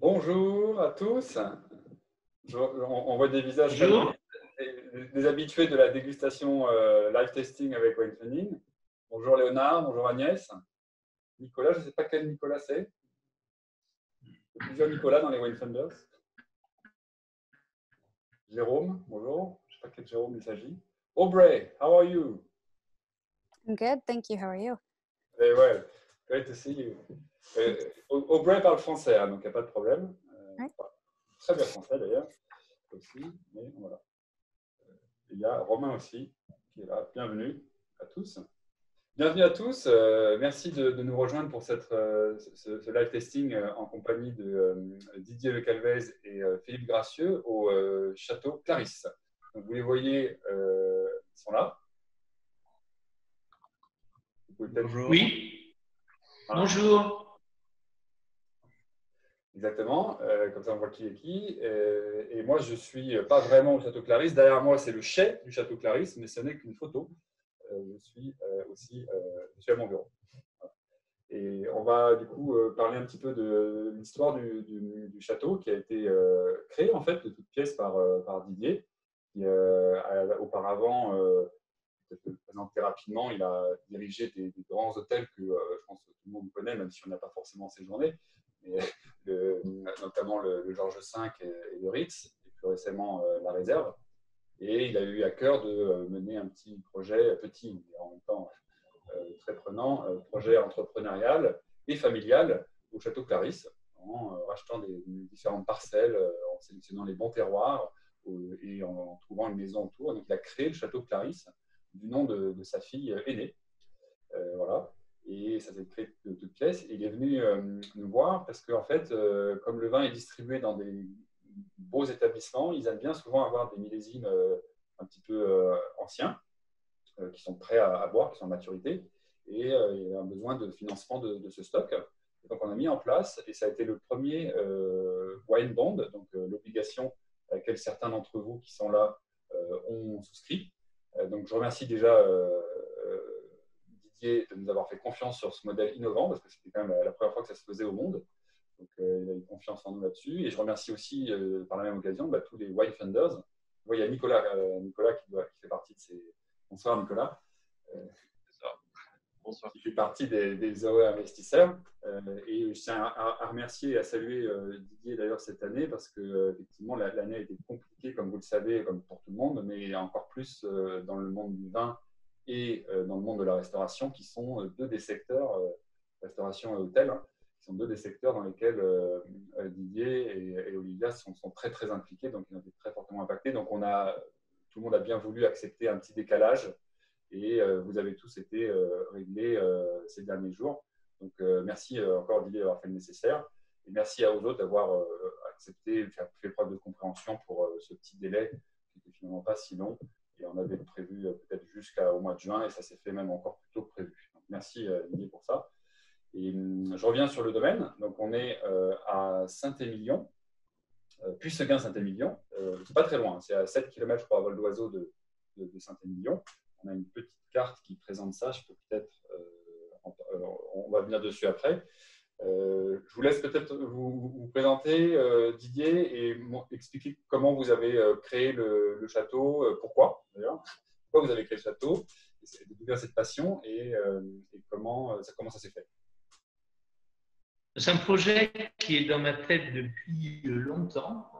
Bonjour à tous. On voit des visages Bonjour. des habitués de la dégustation live testing avec Wayfinding. Bonjour Léonard, bonjour Agnès. Nicolas, je ne sais pas quel Nicolas c'est. Il y a plusieurs Nicolas dans les Wayfinders. Jérôme, bonjour. Je ne sais pas quel Jérôme il s'agit. Aubrey, how are you? I'm good, thank you. How are you? Very well. Great to see you. Aubrey parle français, hein, donc il n'y a pas de problème. Très bien français d'ailleurs, aussi, mais voilà. Il y a Romain aussi, qui est là. Bienvenue à tous. Bienvenue à tous. Merci de nous rejoindre pour ce live testing en compagnie de Didier Le Calvez et Philippe Gracieux au château Clarisse. Donc, vous les voyez, ils sont là. Bonjour. Oui. Voilà. Bonjour. Exactement, comme ça on voit qui est qui. Et moi je ne suis pas vraiment au château Clarisse. Derrière moi c'est le chai du château Clarisse, mais ce n'est qu'une photo. Je suis aussi à mon bureau. Voilà. Et on va du coup parler un petit peu de l'histoire du château qui a été créé en fait de toutes pièces par Didier, qui auparavant, peut-être le présenter rapidement, il a dirigé des grands hôtels que je pense que tout le monde connaît, même si on n'a pas forcément séjourné. Mais notamment le Georges V et le Ritz, et plus récemment la Réserve. Et il a eu à cœur de mener un petit projet, petit, mais en même temps très prenant, projet entrepreneurial et familial au château Clarisse, en rachetant des différentes parcelles, en sélectionnant les bons terroirs et en trouvant une maison autour. Donc il a créé le château Clarisse du nom de sa fille aînée. Voilà. Et ça s'est créé de toutes pièces. Et il est venu nous voir parce qu'en fait, comme le vin est distribué dans des beaux établissements, ils aiment bien souvent avoir des millésimes un petit peu anciens, qui sont prêts à boire, qui sont en maturité. Et il y a un besoin de financement de ce stock. Et donc on a mis en place, et ça a été le premier wine bond, donc l'obligation à laquelle certains d'entre vous qui sont là ont souscrit. Donc je remercie déjà de nous avoir fait confiance sur ce modèle innovant, parce que c'était quand même la première fois que ça se faisait au monde. Donc, il a eu confiance en nous là-dessus. Et je remercie aussi, par la même occasion, tous les Wayfinders. Il y a Nicolas qui fait partie de ces... Bonsoir, Nicolas. Bonsoir. Qui fait partie des heureux investisseurs. Et je tiens à remercier et à saluer Didier d'ailleurs cette année, parce que effectivement l'année a été compliquée, comme vous le savez, comme pour tout le monde, mais encore plus dans le monde du vin et dans le monde de la restauration, qui sont deux des secteurs, restauration et hôtel, hein, qui sont deux des secteurs dans lesquels Didier et Olivia sont très très impliqués, donc ils ont été très fortement impactés. Donc tout le monde a bien voulu accepter un petit décalage, et vous avez tous été réglés ces derniers jours. Donc merci encore Didier d'avoir fait le nécessaire, et merci aux autres d'avoir accepté, fait preuve de compréhension pour ce petit délai qui n'était finalement pas si long. Et on avait prévu peut-être jusqu'au mois de juin, et ça s'est fait même encore plus tôt que prévu. Donc, merci Didier pour ça. Et je reviens sur le domaine. Donc on est à Saint-Émilion, Puisseguin-Saint-Émilion. C'est pas très loin, c'est à 7 km à vol d'oiseau de Saint-Émilion. On a une petite carte qui présente ça. Je peux peut-être, on va venir dessus après. Je vous laisse peut-être vous présenter, Didier, et expliquer comment vous avez créé le château, pourquoi d'ailleurs, pourquoi vous avez créé le château, d'où vient cette passion, et comment ça s'est fait. C'est un projet qui est dans ma tête depuis longtemps.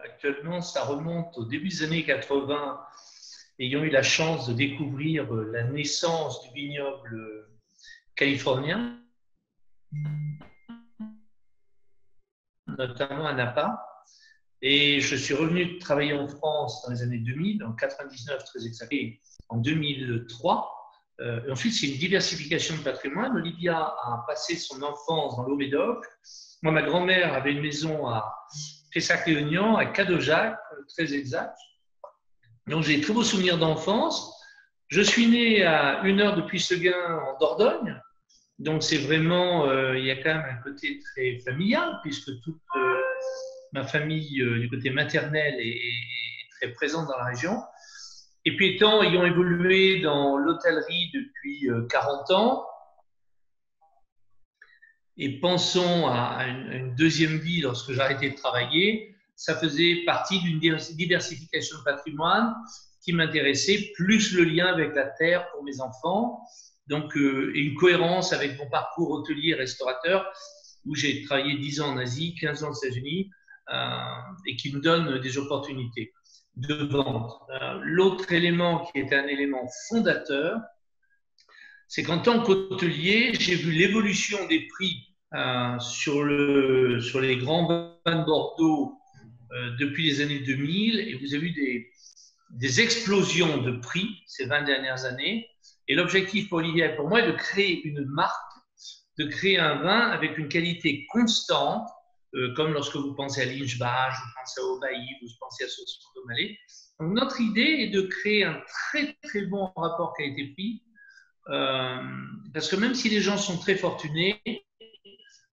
Actuellement, ça remonte au début des années 80, ayant eu la chance de découvrir la naissance du vignoble californien, notamment à Napa. Et je suis revenu travailler en France dans les années 2000, en 99 très exactement, en 2003. Ensuite, c'est une diversification de patrimoine. Olivia a passé son enfance dans l'Haut-Médoc. Moi, ma grand-mère avait une maison à Pessac-les-Oignons, à Cadojac, très exact. Donc, j'ai de très beaux souvenirs d'enfance. Je suis né à 1 heure de Puisseguin, en Dordogne. Donc, c'est vraiment, il y a quand même un côté très familial, puisque toute ma famille du côté maternel est très présente dans la région. Et puis, ayant évolué dans l'hôtellerie depuis 40 ans, Et pensons à une deuxième vie lorsque j'ai arrêté de travailler. Ça faisait partie d'une diversification de patrimoine qui m'intéressait, plus le lien avec la terre pour mes enfants. Donc, et une cohérence avec mon parcours hôtelier et restaurateur, où j'ai travaillé 10 ans en Asie, 15 ans aux États-Unis, et qui me donne des opportunités de vente. L'autre élément qui est un élément fondateur, c'est qu'en tant qu'hôtelier, j'ai vu l'évolution des prix sur les grands vins de Bordeaux depuis les années 2000, et vous avez eu des explosions de prix ces 20 dernières années. Et l'objectif pour Olivier et pour moi est de créer une marque, de créer un vin avec une qualité constante, comme lorsque vous pensez à Lingebach, vous pensez à Aubaï, vous pensez à Saucisson Malais. Donc notre idée est de créer un très très bon rapport qualité-prix, parce que même si les gens sont très fortunés,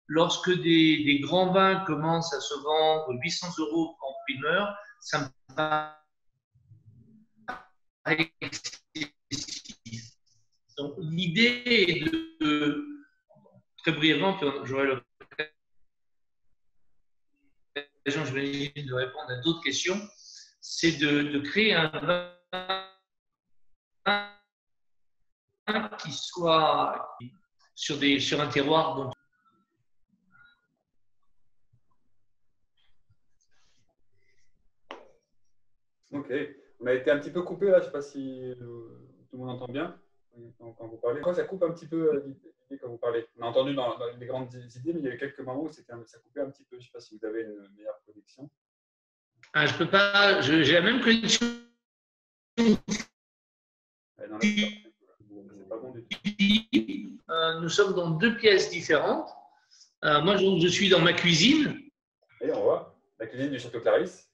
lorsque des grands vins commencent à se vendre 800 € en primeur, ça me paraît excessif. Donc l'idée est très brièvement, j'aurai l'occasion, j'imagine, de répondre à d'autres questions, c'est de créer un vin qui soit sur un terroir dont Ok, on a été un petit peu coupé là, je ne sais pas si tout le monde entend bien quand vous parlez. Moi, ça coupe un petit peu l'idée quand vous parlez. On a entendu dans les grandes idées, mais il y a eu quelques moments où ça coupait un petit peu. Je ne sais pas si vous avez une meilleure connexion. je peux pas, j'ai la même connexion. Non, c'est pas bon du tout. Nous sommes dans 2 pièces différentes. Moi, je suis dans ma cuisine. Et on voit la cuisine du Château Clarisse.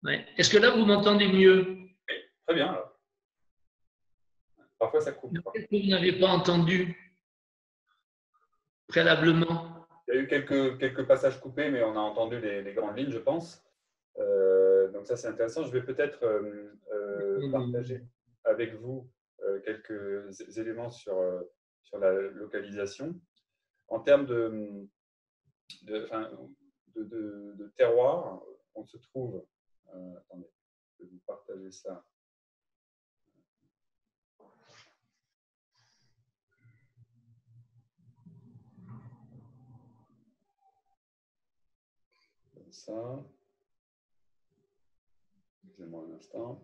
Ouais. Est-ce que là, vous m'entendez mieux? Oui, très bien. Alors. Parfois, ça coupe. Qu'est-ce que vous n'avez pas entendu préalablement? Il y a eu quelques passages coupés, mais on a entendu les grandes lignes, je pense. Donc ça, c'est intéressant. Je vais peut-être partager avec vous quelques éléments sur la localisation. En termes de terroir, on se trouve… attendez, je vais vous partager ça. Comme ça. Excusez-moi un instant.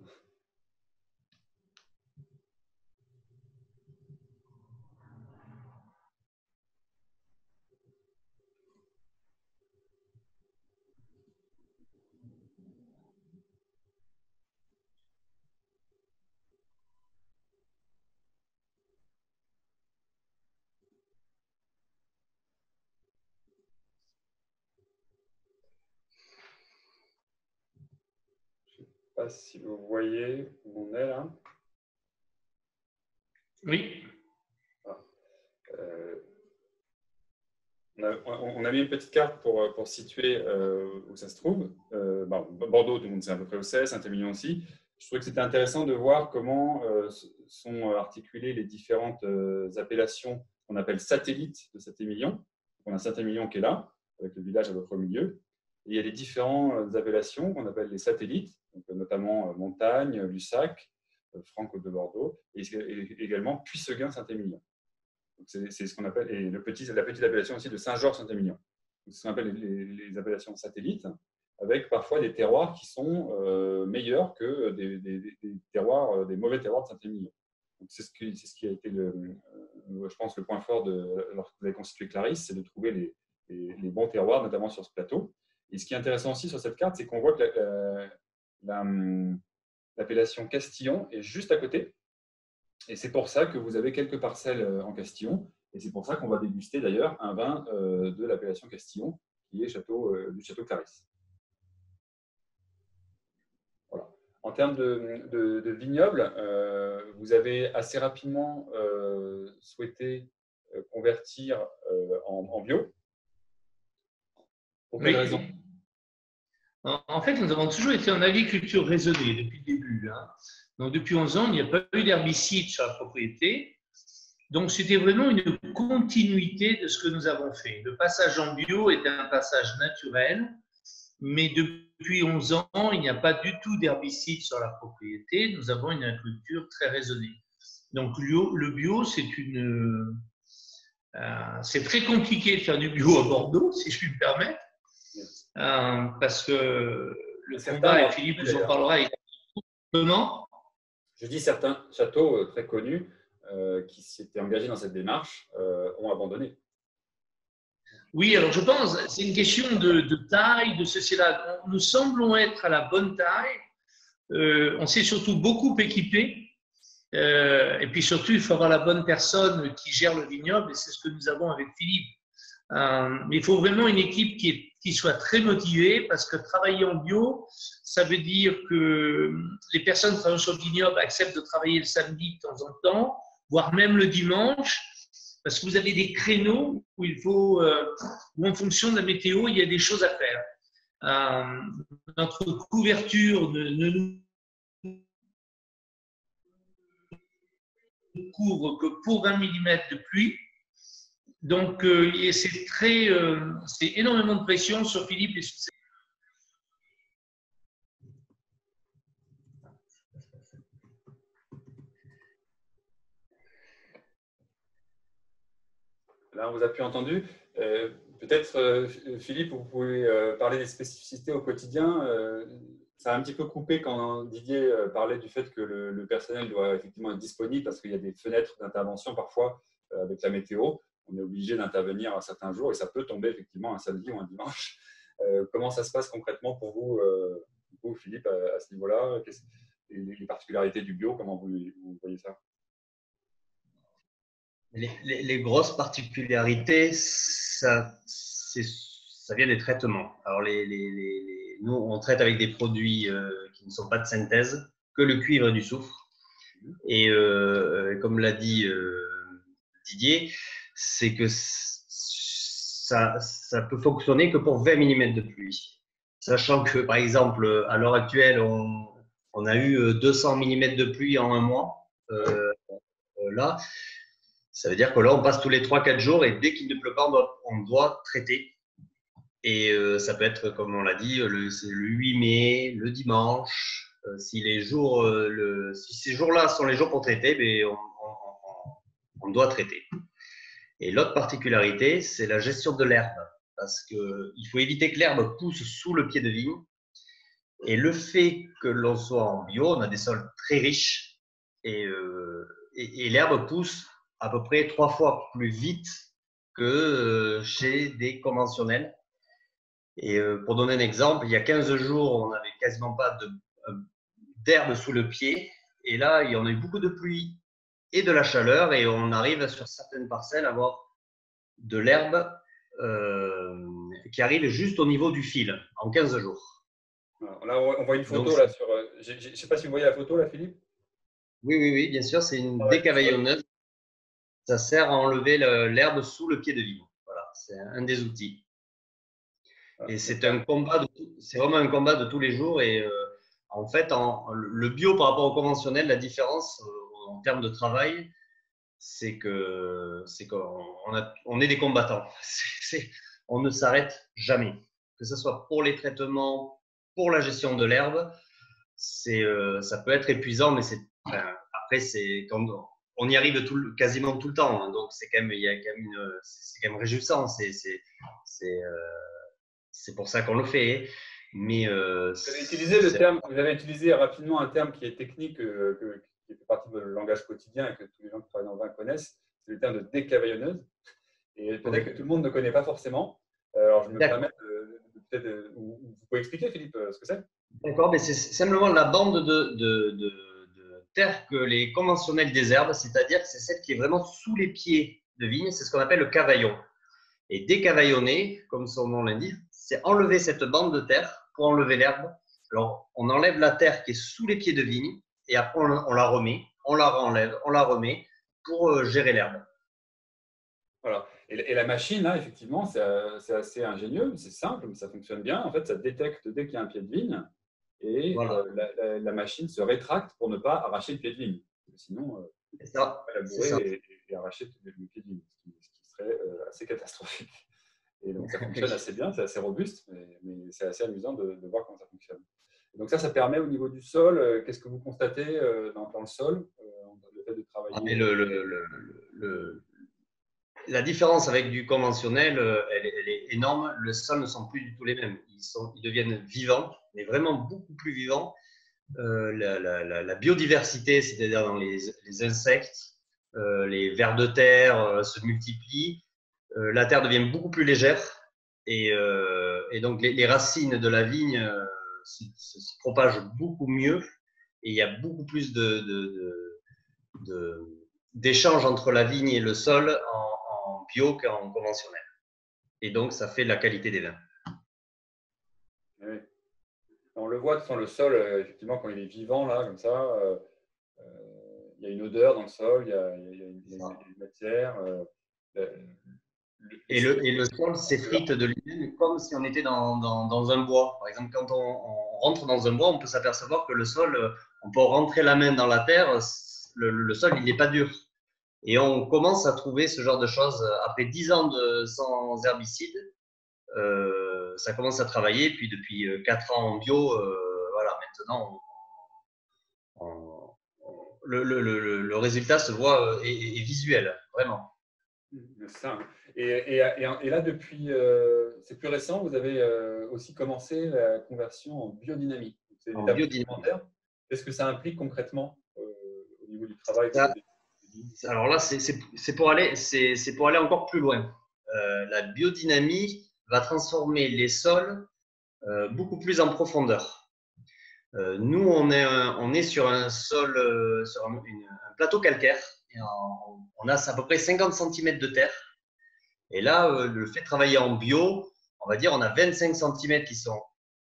Je ne sais pas si vous voyez où on est là. Oui. On a mis une petite carte pour situer où ça se trouve. Bordeaux, tout le monde sait à peu près où c'est, Saint-Émilion aussi. Je trouvais que c'était intéressant de voir comment sont articulées les différentes appellations qu'on appelle satellites de Saint-Émilion. On a Saint-Émilion qui est là, avec le village à peu près au milieu. Et il y a les différentes appellations qu'on appelle les satellites, donc, notamment Montagne, Lussac, Franck de Bordeaux, et également Puisseguin-Saint-Émilion. C'est ce qu'on appelle, et la petite appellation aussi de Saint-Georges-Saint-Émilion. C'est ce qu'on appelle les appellations satellites, avec parfois des terroirs qui sont meilleurs que des mauvais terroirs de Saint-Émilion. C'est ce qui a été, je pense, le point fort lorsque vous avez constitué Clarisse, c'est de trouver les bons terroirs, notamment sur ce plateau. Et ce qui est intéressant aussi sur cette carte, c'est qu'on voit que l'appellation Castillon est juste à côté. Et c'est pour ça que vous avez quelques parcelles en Castillon. Et c'est pour ça qu'on va déguster d'ailleurs un vin de l'appellation Castillon, qui est du Château Clarisse. Voilà. En termes de vignoble, vous avez assez rapidement souhaité convertir en bio. Pour quelle raison? En fait, nous avons toujours été en agriculture raisonnée depuis le début. Donc, depuis 11 ans, il n'y a pas eu d'herbicide sur la propriété. Donc, c'était vraiment une continuité de ce que nous avons fait. Le passage en bio est un passage naturel, mais depuis 11 ans, il n'y a pas du tout d'herbicides sur la propriété. Nous avons une agriculture très raisonnée. Donc, le bio, c'est très compliqué de faire du bio à Bordeaux, si je puis me permettre, parce que le combat, et Philippe vous en parlera, comment ? Je dis certains châteaux très connus qui s'étaient engagés dans cette démarche ont abandonné. Oui, alors je pense, c'est une question de taille, de ceci là. Nous semblons être à la bonne taille. On s'est surtout beaucoup équipé. Et puis surtout, il faut avoir la bonne personne qui gère le vignoble, et c'est ce que nous avons avec Philippe. Mais il faut vraiment une équipe qui soit très motivée, parce que travailler en bio, ça veut dire que les personnes qui travaillent sur le vignoble acceptent de travailler le samedi de temps en temps, voire même le dimanche, parce que vous avez des créneaux où il faut, où en fonction de la météo, il y a des choses à faire. Notre couverture ne nous couvre que pour 20 mm de pluie. Donc, c'est énormément de pression sur Philippe et sur ses... Là, on vous a plus entendu. Peut-être, Philippe, vous pouvez parler des spécificités au quotidien. Ça a un petit peu coupé quand Didier parlait du fait que le personnel doit effectivement être disponible parce qu'il y a des fenêtres d'intervention parfois avec la météo. On est obligé d'intervenir à certains jours et ça peut tomber effectivement un samedi ou un dimanche. Comment ça se passe concrètement pour vous Philippe, à ce niveau-là? Les particularités du bio, comment vous voyez ça? Les grosses particularités, ça vient des traitements. Alors, nous, on traite avec des produits qui ne sont pas de synthèse, que le cuivre et du soufre. Et comme l'a dit Didier, c'est que ça peut fonctionner que pour 20 mm de pluie. Sachant que, par exemple, à l'heure actuelle, on a eu 200 mm de pluie en un mois. Là, ça veut dire que là, on passe tous les 3-4 jours et dès qu'il ne pleut pas, on doit traiter. Et ça peut être, comme on l'a dit, le 8 mai, le dimanche. Si ces jours-là sont les jours pour traiter, ben, on doit traiter. Et l'autre particularité, c'est la gestion de l'herbe. Parce qu'il faut éviter que l'herbe pousse sous le pied de vigne. Et le fait que l'on soit en bio, on a des sols très riches et l'herbe pousse à peu près 3 fois plus vite que chez des conventionnels. Et pour donner un exemple, il y a 15 jours, on n'avait quasiment pas d'herbe sous le pied. Et là, il y en a eu beaucoup de pluie et de la chaleur. Et on arrive sur certaines parcelles à avoir de l'herbe qui arrive juste au niveau du fil en 15 jours. Là, on voit une photo. Là, sur, je ne sais pas si vous voyez la photo, là, Philippe. Oui, bien sûr. C'est une décavaillonneuse. Ça sert à enlever l'herbe sous le pied de vigne. Voilà, c'est un des outils. Et c'est vraiment un combat de tous les jours. Et en fait, le bio par rapport au conventionnel, la différence en termes de travail, c'est qu'on est des combattants. On ne s'arrête jamais. Que ce soit pour les traitements, pour la gestion de l'herbe, ça peut être épuisant, mais après, quand on y arrive quasiment tout le temps. Hein, donc, c'est quand même réjouissant. C'est pour ça qu'on le fait. Mais vous avez utilisé rapidement un terme qui est technique, qui fait partie de votre langage quotidien et que tous les gens qui travaillent dans le vin connaissent. C'est le terme de décavaillonneuse. Et peut-être que tout le monde ne connaît pas forcément. Alors, je me permets peut-être. Vous pouvez expliquer, Philippe, ce que c'est? D'accord, mais c'est simplement la bande de terre que les conventionnels désherbent, c'est-à-dire que c'est celle qui est vraiment sous les pieds de vigne. C'est ce qu'on appelle le cavaillon. Et décavaillonner, comme son nom l'indique, c'est enlever cette bande de terre pour enlever l'herbe. Alors, on enlève la terre qui est sous les pieds de vigne et après, on la remet, on la renlève, on la remet pour gérer l'herbe. Voilà. Et la machine, là, effectivement, c'est assez ingénieux, c'est simple, mais ça fonctionne bien. En fait, ça détecte dès qu'il y a un pied de vigne et voilà. La machine se rétracte pour ne pas arracher le pied de vigne. Sinon, c'est ça. elle va labourer et arracher le pied de vigne, ce qui serait assez catastrophique. Et donc, ça fonctionne assez bien, c'est assez robuste, mais c'est assez amusant de voir comment ça fonctionne. Et donc, ça permet au niveau du sol, qu'est-ce que vous constatez dans le sol, le fait de travailler La différence avec du conventionnel, elle est énorme. Les sols ne sont plus du tout les mêmes. Ils deviennent vivants, mais vraiment beaucoup plus vivants. La biodiversité, c'est-à-dire dans les insectes, les vers de terre se multiplient. La terre devient beaucoup plus légère et donc les racines de la vigne se propagent beaucoup mieux et il y a beaucoup plus d'échanges entre la vigne et le sol en bio qu'en conventionnel. Et donc, ça fait la qualité des vins. Oui. On le voit, le sol, effectivement, quand il est vivant, là, comme ça, il y a une odeur dans le sol, il y a une matière. Et le sol s'effrite de lui-même comme si on était dans un bois. Par exemple, quand on rentre dans un bois, on peut s'apercevoir que le sol, on peut rentrer la main dans la terre, le sol, il n'est pas dur. Et on commence à trouver ce genre de choses après 10 ans sans herbicides. Ça commence à travailler, puis depuis 4 ans en bio, voilà, maintenant, le résultat se voit est visuel, vraiment. Ça. Et là, depuis, c'est plus récent, vous avez aussi commencé la conversion en biodynamie. C'est une étape supplémentaire. Qu'est-ce que ça implique concrètement au niveau du travail? Alors là, c'est pour aller encore plus loin. La biodynamie va transformer les sols beaucoup plus en profondeur. Nous, on est sur un sol, sur un plateau calcaire. Et on a à peu près 50 cm de terre. Et là, le fait de travailler en bio, on va dire, on a 25 cm qui sont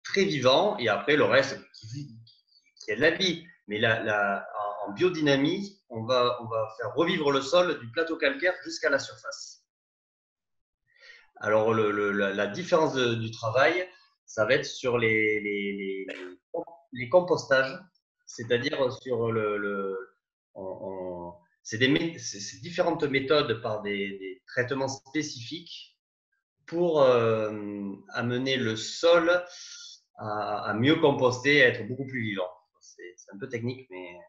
très vivants et après le reste qui est de la vie. Mais en biodynamie, on va faire revivre le sol du plateau calcaire jusqu'à la surface. Alors, la différence du travail, ça va être sur les compostages, c'est-à-dire sur c'est différentes méthodes par des traitements spécifiques pour amener le sol à mieux composter, à être beaucoup plus vivant. C'est un peu technique, mais…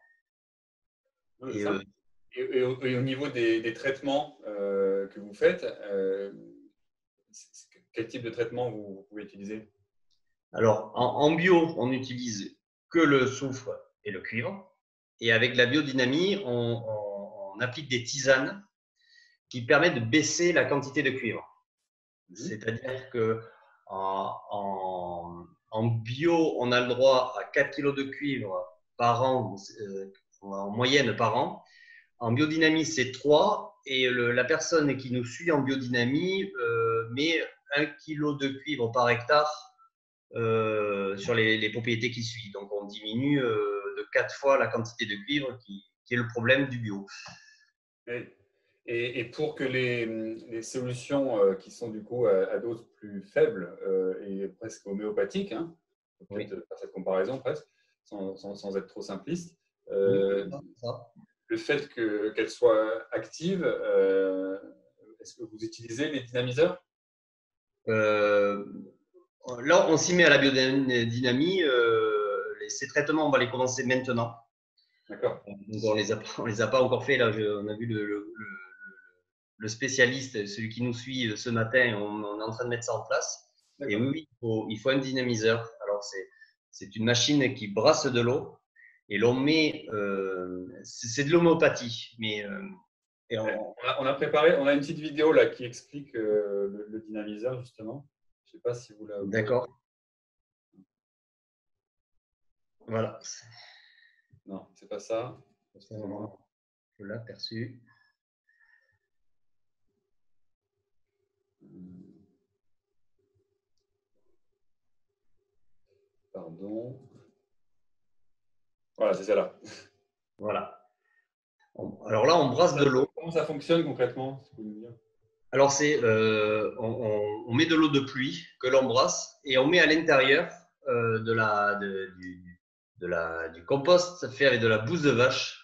Et au niveau des traitements que vous faites, quel type de traitement vous pouvez utiliser? Alors, en bio, on n'utilise que le soufre et le cuivre. Et avec la biodynamie, on applique des tisanes qui permettent de baisser la quantité de cuivre. C'est-à-dire que en bio, on a le droit à 4 kg de cuivre par an, en moyenne par an. En biodynamie, c'est 3. Et la personne qui nous suit en biodynamie met 1 kg de cuivre par hectare sur les propriétés qui suivent. Donc, on diminue de 4 fois la quantité de cuivre qui est le problème du bio. Et pour que les solutions qui sont du coup à dose plus faible et presque homéopathiques, hein, peut-être faire cette comparaison presque, sans être trop simpliste, le fait qu'elles soient actives, est-ce que vous utilisez les dynamiseurs? Là, on s'y met à la biodynamie. Ces traitements, on va les commencer maintenant. D'accord. Donc, on les a pas encore fait. Là, on a vu le spécialiste, celui qui nous suit ce matin. On est en train de mettre ça en place. Et oui, il faut un dynamiseur. Alors, c'est une machine qui brasse de l'eau et l'on met. C'est de l'homéopathie, mais. On a préparé, on a une petite vidéo là qui explique le dynamiseur justement. Je ne sais pas si vous l'avez. D'accord. Voilà. Non, c'est pas ça. Je l'ai aperçu. Pardon. Voilà, c'est celle-là. Voilà. Alors là, on brasse de l'eau. Comment ça fonctionne concrètement? Alors, on met de l'eau de pluie que l'on brasse et on met à l'intérieur du compost fait avec de la bouse de vache.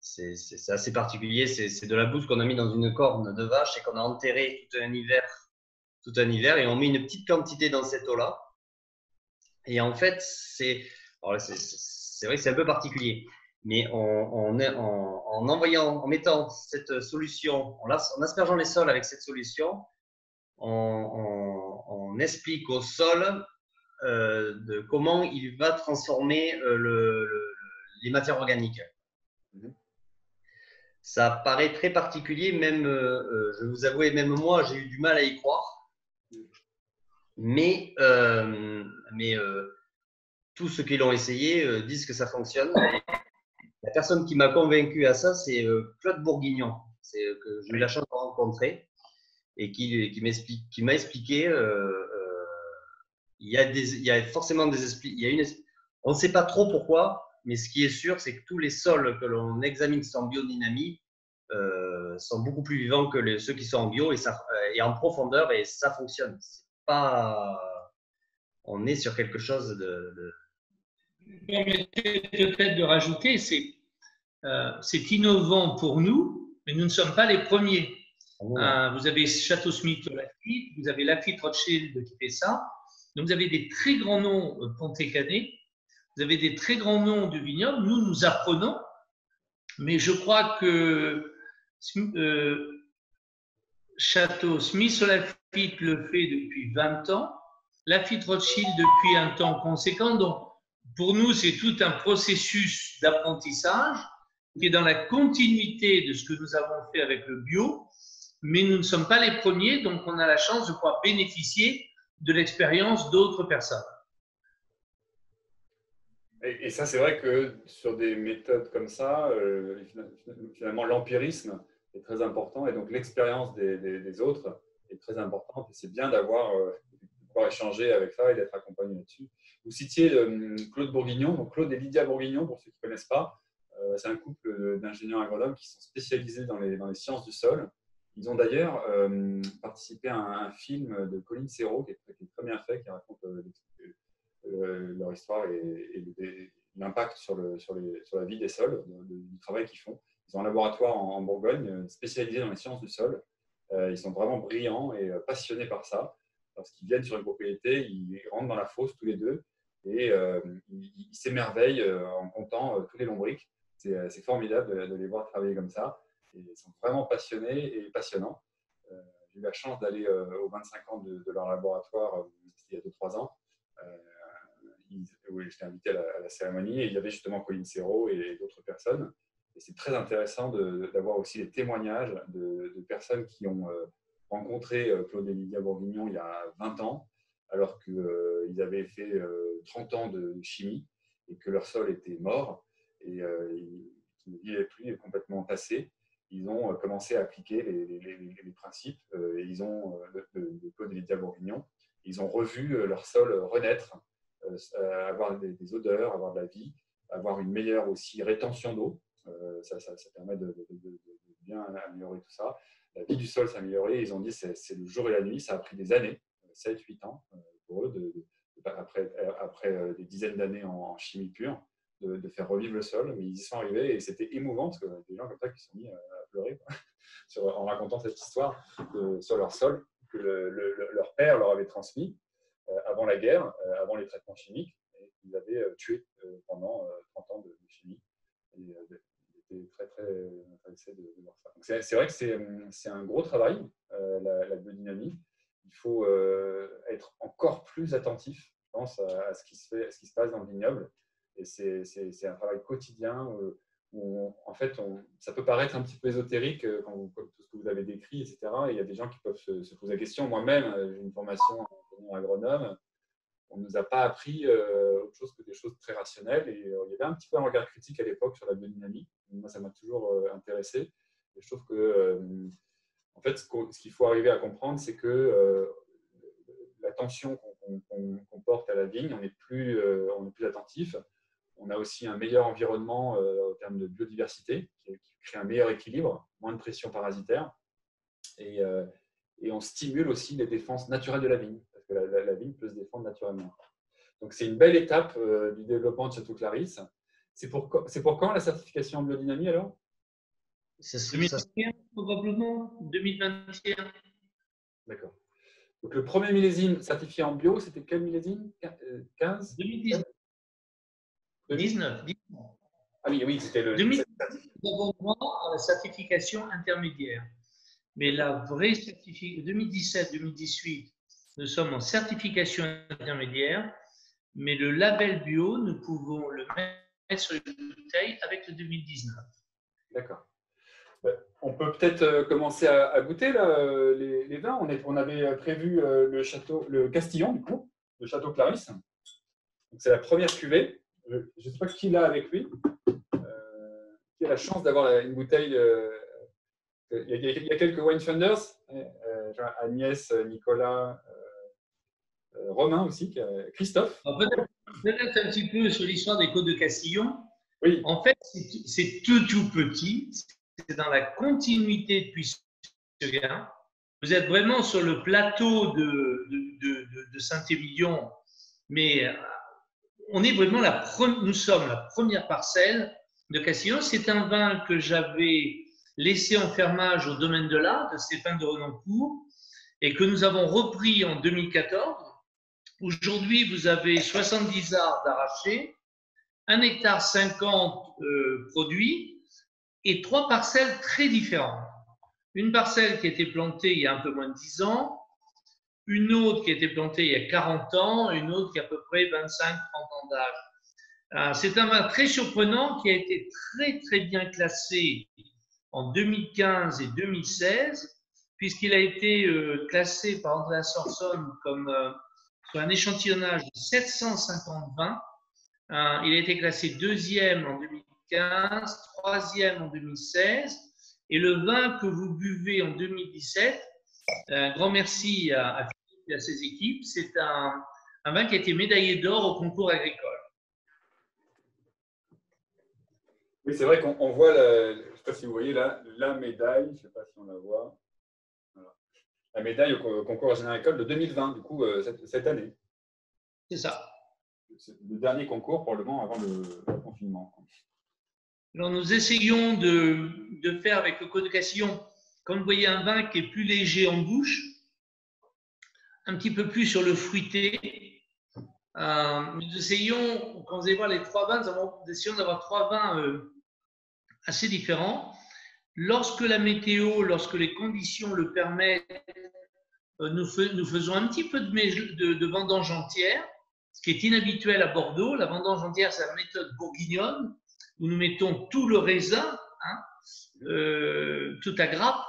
c'est assez particulier. C'est de la bouse qu'on a mis dans une corne de vache et qu'on a enterré tout un hiver, et on met une petite quantité dans cette eau-là. Et en fait, c'est vrai que c'est un peu particulier, mais en mettant cette solution, en aspergeant les sols avec cette solution, on explique au sol de comment il va transformer les matières organiques. Ça paraît très particulier, même, je vais vous avouer, même moi, j'ai eu du mal à y croire. Mais tous ceux qui l'ont essayé disent que ça fonctionne. Et la personne qui m'a convaincu à ça, c'est Claude Bourguignon, que j'ai eu la chance de rencontrer et qui m'a expliqué. Il y a forcément des explications. On ne sait pas trop pourquoi, mais ce qui est sûr, c'est que tous les sols que l'on examine sans biodynamie sont beaucoup plus vivants que ceux qui sont en bio et en profondeur, et ça fonctionne. C'est pas, on est sur quelque chose de… Permettez peut-être de rajouter, c'est innovant pour nous, mais nous ne sommes pas les premiers. Vous avez Château Smith Lafitte, vous avez Lafitte Rothschild qui fait ça. Donc vous avez des très grands noms Pontet-Canet, vous avez des très grands noms du vignoble. Nous apprenons, mais je crois que Château Smith Lafitte le fait depuis 20 ans, Lafitte Rothschild depuis un temps conséquent. Donc pour nous, c'est tout un processus d'apprentissage qui est dans la continuité de ce que nous avons fait avec le bio, mais nous ne sommes pas les premiers, donc on a la chance de pouvoir bénéficier de l'expérience d'autres personnes. Et ça, c'est vrai que sur des méthodes comme ça, finalement, l'empirisme est très important, et donc l'expérience des autres est très importante, et c'est bien de pouvoir échanger avec ça et d'être accompagné là-dessus. Vous citiez Claude Bourguignon, donc Claude et Lydia Bourguignon, pour ceux qui ne connaissent pas. C'est un couple d'ingénieurs agronomes qui sont spécialisés dans les sciences du sol. Ils ont d'ailleurs participé à un film de Colin Serrault qui est très bien fait, qui raconte leur histoire et l'impact sur la vie des sols, du travail qu'ils font. Ils ont un laboratoire en Bourgogne spécialisé dans les sciences du sol. Ils sont vraiment brillants et passionnés par ça. Lorsqu'ils viennent sur une propriété, ils rentrent dans la fosse tous les deux et ils s'émerveillent en comptant tous les lombrics. C'est formidable de les voir travailler comme ça. Et ils sont vraiment passionnés et passionnants. J'ai eu la chance d'aller aux 25 ans de leur laboratoire il y a 2-3 ans. Où j'étais invité à la cérémonie, et il y avait justement Colin Serrault et d'autres personnes. Et c'est très intéressant d'avoir aussi des témoignages de personnes qui ont rencontré Claude et Lydia Bourguignon il y a 20 ans, alors qu'ils avaient fait 30 ans de chimie et que leur sol était mort et qu'ils ne vivaient plus, complètement tassés. Ils ont commencé à appliquer les principes et ils ont, de Claude et Lydia Bourguignon. Ils ont revu leur sol renaître, avoir des odeurs, avoir de la vie, avoir une meilleure aussi rétention d'eau. Ça permet de bien améliorer tout ça. La vie du sol s'est améliorée. Ils ont dit que c'est le jour et la nuit. Ça a pris des années, 7-8 ans pour eux, après des dizaines d'années en chimie pure, de faire revivre le sol. Mais ils y sont arrivés et c'était émouvant parce que des gens comme ça qui se sont mis à pleurer en racontant cette histoire sur leur sol que leur père leur avait transmis avant la guerre, avant les traitements chimiques, et qu'ils avaient tué pendant 30 ans de chimie. Et j'étais très, très intéressé de voir ça. C'est vrai que c'est un gros travail, la biodynamie. Il faut être encore plus attentif, je pense, à ce qui se passe dans le vignoble. Et c'est un travail quotidien où, en fait, ça peut paraître un petit peu ésotérique comme tout ce que vous avez décrit, etc. Et il y a des gens qui peuvent se poser la question. Moi-même, j'ai une formation agronome. On ne nous a pas appris autre chose que des choses très rationnelles. Et il y avait un petit peu un regard critique à l'époque sur la biodynamie. Moi, ça m'a toujours intéressé. Et je trouve que, en fait, ce qu'il faut arriver à comprendre, c'est que l'attention qu'on porte à la vigne, on est plus attentif. On a aussi un meilleur environnement en termes de biodiversité, qui crée un meilleur équilibre, moins de pression parasitaire. Et on stimule aussi les défenses naturelles de la vigne, parce que la vigne peut se défendre naturellement. Donc, c'est une belle étape du développement de Château Clarisse. C'est pour quand la certification en biodynamie alors ? Ça- 2021, probablement, 2021. D'accord. Donc, le premier millésime certifié en bio, c'était quel millésime? 15? 2019. 19. Ah oui, oui, c'était le. 2019, nous avons droit à la certification intermédiaire. Mais la vraie certification, 2017-2018, nous sommes en certification intermédiaire, mais le label bio, nous pouvons le mettre sur les bouteilles avec le 2019. D'accord. On peut peut-être commencer à goûter là, les vins. On avait prévu le Castillon, du coup, le Château Clarisse. C'est la première cuvée. Je ne sais pas qui l'a avec lui. Qui a la chance d'avoir une bouteille. Il y a quelques Wine Funders, genre Agnès, Nicolas, Romain aussi, Christophe. Peut-être un petit peu sur l'histoire des Côtes de Castillon. Oui. En fait, c'est tout petit. C'est dans la continuité de Puisseguin. Vous êtes vraiment sur le plateau de Saint-Émilion, mais on est vraiment nous sommes la première parcelle de Castillon. C'est un vin que j'avais laissé en fermage au domaine de l'Art de Stéphane de Renoncourt et que nous avons repris en 2014. Aujourd'hui, vous avez 70 arts d'arrachés, 1,50 hectare produits et 3 parcelles très différentes. Une parcelle qui a été plantée il y a un peu moins de 10 ans, une autre qui a été plantée il y a 40 ans, une autre qui a à peu près 25-30 ans d'âge. C'est un vin très surprenant qui a été très bien classé en 2015 et 2016, puisqu'il a été classé par Andrea Sorsson comme sur un échantillonnage de 750 vins. Il a été classé deuxième en 2015, troisième en 2016, et le vin que vous buvez en 2017, un grand merci à Philippe et à ses équipes, c'est un vin qui a été médaillé d'or au concours agricole. Oui, c'est vrai qu'on voit, je ne sais pas si vous voyez là, la médaille, je ne sais pas si on la voit, voilà. La médaille au concours agricole de 2020, du coup, cette année. C'est ça. C'est le dernier concours pour le moment avant le confinement. Alors, nous essayons de faire avec le Côte de Castillon, comme vous voyez, un vin qui est plus léger en bouche, un petit peu plus sur le fruité. Nous essayons, quand vous allez voir les 3 vins, nous essayons d'avoir 3 vins assez différents. Lorsque la météo, lorsque les conditions le permettent, nous faisons un petit peu de vendange entière, ce qui est inhabituel à Bordeaux. La vendange entière, c'est la méthode bourguignonne, où nous mettons tout le raisin, toute la grappe,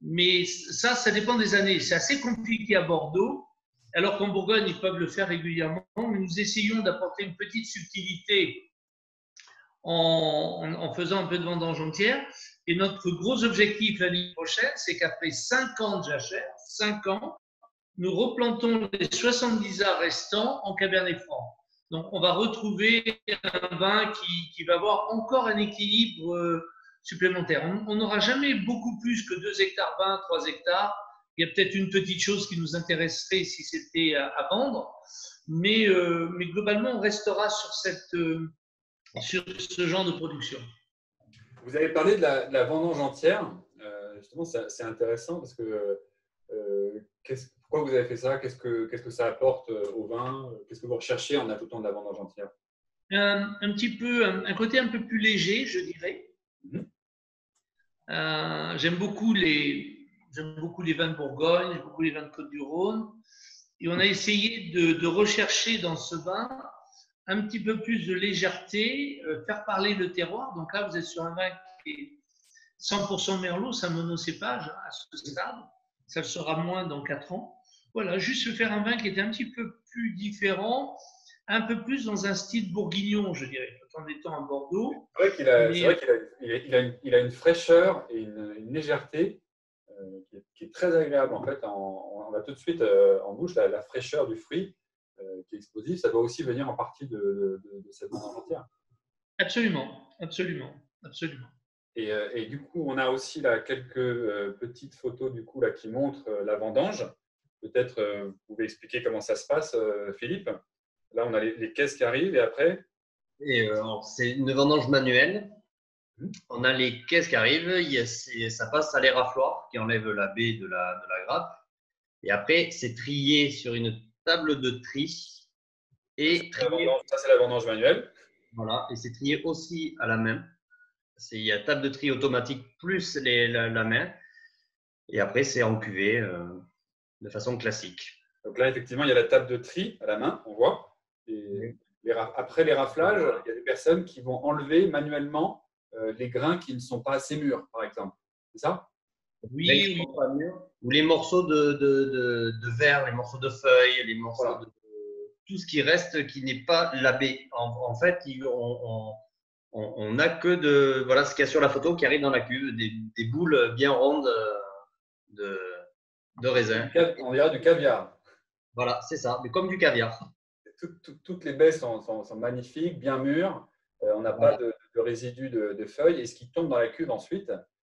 mais ça dépend des années. C'est assez compliqué à Bordeaux, alors qu'en Bourgogne, ils peuvent le faire régulièrement, mais nous essayons d'apporter une petite subtilité en faisant un peu de vendange entière. Et notre gros objectif l'année prochaine, c'est qu'après 5 ans de jachère, 5 ans, nous replantons les 70 arts restants en Cabernet Franc. Donc, on va retrouver un vin qui va avoir encore un équilibre supplémentaire. On n'aura jamais beaucoup plus que 2 hectares 20, 3 hectares. Il y a peut-être une petite chose qui nous intéresserait si c'était à vendre, mais globalement, on restera sur ce genre de production. Vous avez parlé de la vendange entière. Justement, c'est intéressant parce que pourquoi vous avez fait ça? Qu'est-ce que ça apporte au vin? Qu'est-ce que vous recherchez en ajoutant de la vendange entière? Un petit peu, un côté un peu plus léger, je dirais. J'aime beaucoup les vins de Bourgogne, j'aime beaucoup les vins de Côte-du-Rhône. Et on a essayé de rechercher dans ce vin un petit peu plus de légèreté, faire parler le terroir. Donc là, vous êtes sur un vin qui est 100% Merlot, c'est un monocépage à ce stade. Ça le sera moins dans 4 ans. Voilà, juste faire un vin qui est un petit peu plus différent, un peu plus dans un style bourguignon, je dirais, tout en étant à Bordeaux. C'est vrai qu'il a une fraîcheur et une légèreté qui est très agréable. En fait, on a tout de suite en bouche la fraîcheur du fruit qui est explosif. Ça doit aussi venir en partie de cette vendange entière. Absolument, absolument, absolument. Et du coup, on a aussi là quelques petites photos du coup là qui montrent la vendange. Peut-être vous pouvez expliquer comment ça se passe, Philippe. Là, on a les caisses qui arrivent et après. C'est une vendange manuelle. On a les caisses qui arrivent, ça passe à l'érafloir qui enlève la baie de la grappe. Et après, c'est trié sur une table de tri. Et Ça, c'est la vendange manuelle. Voilà, et c'est trié aussi à la main. Il y a table de tri automatique plus la main. Et après, c'est en cuvée de façon classique. Donc là, effectivement, il y a la table de tri à la main, on voit. Et après les raflages, il y a des personnes qui vont enlever manuellement les grains qui ne sont pas assez mûrs, par exemple. C'est ça? Oui, ou les morceaux de verre, les morceaux de feuilles, les morceaux de tout ce qui reste qui n'est pas la baie. En fait, on n'a que ce qu'il y a sur la photo qui arrive dans la cuve, des boules bien rondes de raisin. On dirait du caviar. Voilà, c'est ça, mais comme du caviar. Toutes les baies sont magnifiques, bien mûres. On n'a pas de résidus de feuilles. Et ce qui tombe dans la cuve ensuite,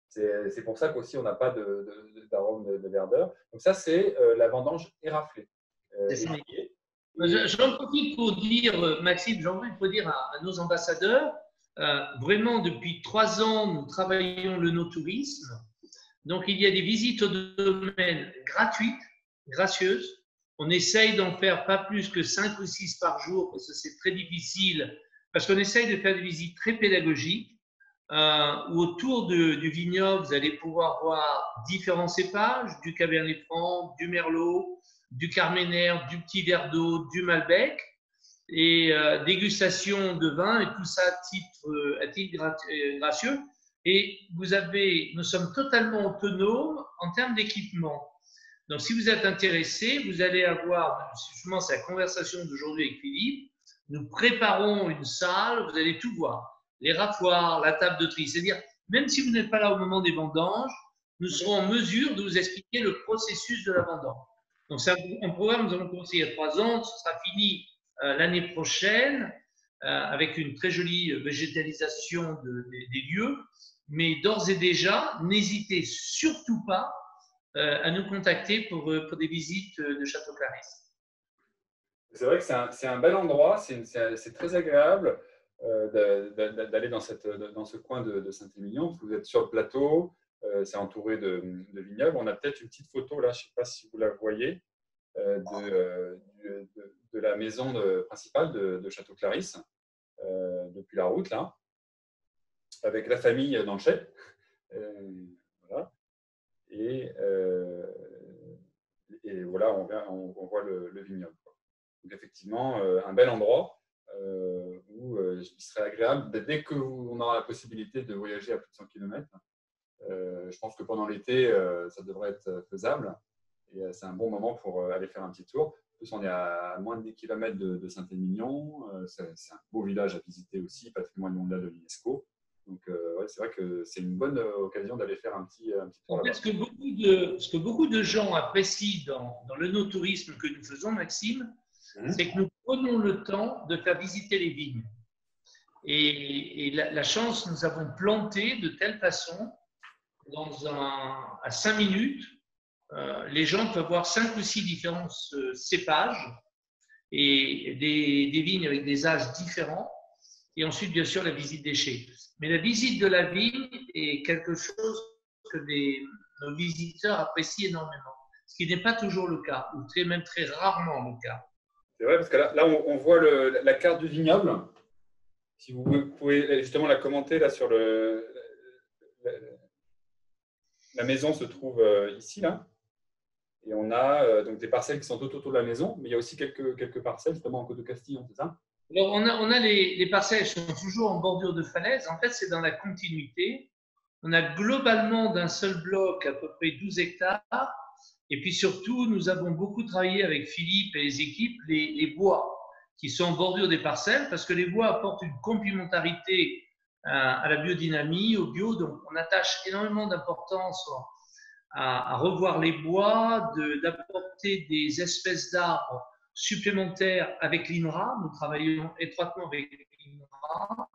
c'est pour ça qu'aussi on n'a pas d'arôme de verdeur. Donc ça, c'est la vendange éraflée. J'en profite pour dire, Maxime, j'en profite pour dire à nos ambassadeurs, vraiment depuis 3 ans, nous travaillons le no-tourisme. Donc il y a des visites au domaine gratuites, gracieuses. On essaye d'en faire pas plus que 5 ou 6 par jour, parce que c'est très difficile, parce qu'on essaye de faire des visites très pédagogiques, où autour du vignoble, vous allez pouvoir voir différents cépages, du Cabernet Franc, du Merlot, du Carmenère, du Petit Verdot, du Malbec, et dégustation de vin, et tout ça à titre gracieux. Et nous sommes totalement autonomes en termes d'équipement. Donc, si vous êtes intéressé, vous allez avoir, justement, c'est la conversation d'aujourd'hui avec Philippe, nous préparons une salle, vous allez tout voir, les raffoirs, la table de tri. C'est-à-dire, même si vous n'êtes pas là au moment des vendanges, nous serons en mesure de vous expliquer le processus de la vendange. Donc, c'est un programme que nous avons commencé il y a 3 ans, ce sera fini l'année prochaine, avec une très jolie végétalisation des lieux. Mais d'ores et déjà, n'hésitez surtout pas à nous contacter pour des visites de Château Claris. C'est vrai que c'est un bel endroit, c'est très agréable d'aller dans ce coin de Saint-Émilion. Vous êtes sur le plateau, c'est entouré de vignobles. On a peut-être une petite photo là, je ne sais pas si vous la voyez, de la maison principale de Château Claris, depuis la route là, avec la famille dans le chai. Voilà. Et voilà, on voit le vignoble. Donc effectivement, un bel endroit où il serait agréable, dès qu'on aura la possibilité de voyager à plus de 100 km. Je pense que pendant l'été, ça devrait être faisable. Et c'est un bon moment pour aller faire un petit tour. En plus, on est à moins de 10 km de Saint-Émilion. C'est un beau village à visiter aussi, patrimoine mondial de l'UNESCO. Donc, ouais, c'est vrai que c'est une bonne occasion d'aller faire un petit tour là-bas. Ce que beaucoup de gens apprécient dans le no-tourisme que nous faisons, Maxime, c'est que nous prenons le temps de faire visiter les vignes. Et la chance, nous avons planté de telle façon, à 5 minutes, les gens peuvent voir 5 ou 6 différents cépages et des vignes avec des âges différents. Et ensuite, bien sûr, la visite des chais. Mais la visite de la vigne est quelque chose que nos visiteurs apprécient énormément, ce qui n'est pas toujours le cas, ou même très rarement le cas. C'est vrai, parce que là on voit la carte du vignoble. Si vous pouvez justement la commenter là sur la maison se trouve ici là, et on a donc des parcelles qui sont tout autour de la maison, mais il y a aussi quelques parcelles justement en Côte de Castillon, c'est ça? Alors, on a les parcelles qui sont toujours en bordure de falaise. En fait, c'est dans la continuité. On a globalement d'un seul bloc à peu près 12 hectares. Et puis surtout, nous avons beaucoup travaillé avec Philippe et les équipes, les bois qui sont en bordure des parcelles, parce que les bois apportent une complémentarité à la biodynamie, au bio. Donc, on attache énormément d'importance à revoir les bois, d'apporter des espèces d'arbres supplémentaires avec l'INRA. Nous travaillons étroitement avec l'INRA.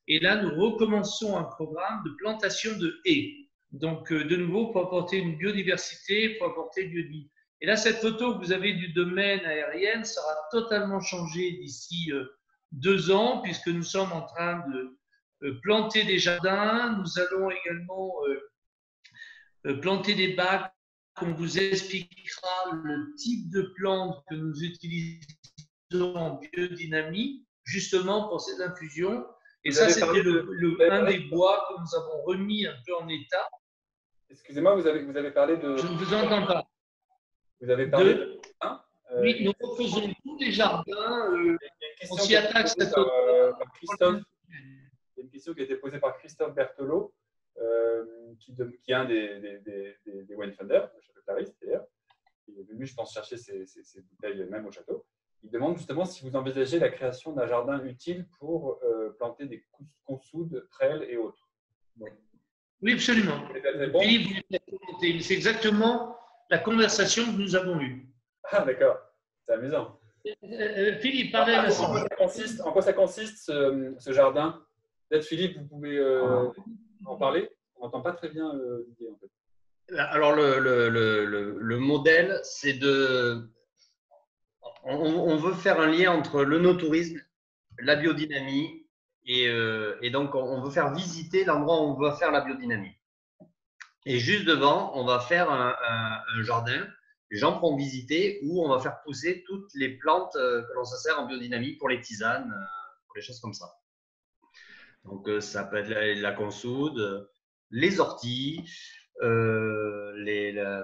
Et là, nous recommençons un programme de plantation de haies. Donc, de nouveau, pour apporter une biodiversité, pour apporter du biodiversité. Et là, cette photo que vous avez du domaine aérien sera totalement changée d'ici 2 ans, puisque nous sommes en train planter des jardins. Nous allons également planter des bacs. On vous expliquera le type de plantes que nous utilisons en biodynamie, justement pour ces infusions. Et ça, c'était un des bois que nous avons remis un peu en état. Excusez-moi, vous avez parlé de… Je ne vous entends pas. Vous avez parlé de… Oui, nous refaisons tous les jardins. On s'y attaque cette par Christophe. Il y a une question qui a été posée par Christophe Berthelot, qui est un des winefunders, le Château Clarisse d'ailleurs. Il est venu, je pense, chercher ces bouteilles même au château. Il demande justement si vous envisagez la création d'un jardin utile pour planter des consoudes, prêles et autres. Oui, absolument. Bon. C'est exactement la conversation que nous avons eue. Ah, d'accord. C'est amusant. Philippe, parlez à En quoi ça consiste ce jardin? Peut-être Philippe, vous pouvez en parler? On n'entend pas très bien l'idée en fait. Alors le modèle, c'est de… On veut faire un lien entre le no-tourisme, la biodynamie et donc on veut faire visiter l'endroit où on va faire la biodynamie. Et juste devant, on va faire un jardin. Les gens pourront visiter où on va faire pousser toutes les plantes que l'on se sert en biodynamie pour les tisanes, pour les choses comme ça. Donc ça peut être la consoude, les orties, la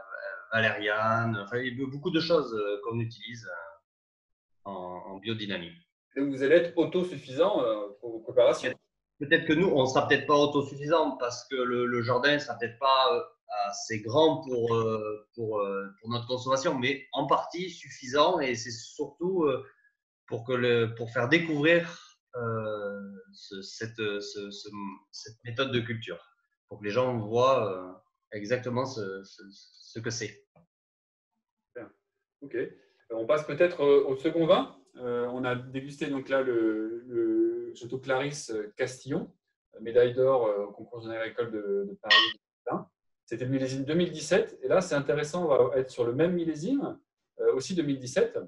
valériane, enfin il y a beaucoup de choses qu'on utilise en biodynamie. Et vous allez être autosuffisant pour vos préparations. Peut-être que nous, on ne sera peut-être pas autosuffisant parce que le jardin ne sera peut-être pas assez grand pour notre consommation, mais en partie suffisant et c'est surtout pour faire découvrir cette méthode de culture, pour que les gens voient exactement ce que c'est. Ok. On passe peut-être au second vin. On a dégusté donc là le Château Clarisse Castillon, médaille d'or au concours général agricole de Paris. C'était le millésime 2017. Et là, c'est intéressant, on va être sur le même millésime, aussi 2017.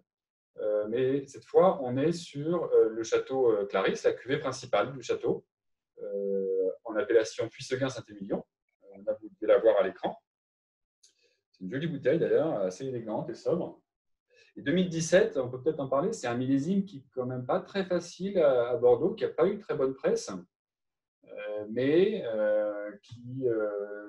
Mais cette fois, on est sur le Château Clarisse, la cuvée principale du château, en appellation Puisseguin-Saint-Émilion. Vous devez la voir à l'écran. C'est une jolie bouteille d'ailleurs, assez élégante et sobre. Et 2017, on peut peut-être en parler, c'est un millésime qui n'est quand même pas très facile à Bordeaux, qui n'a pas eu très bonne presse, mais qui,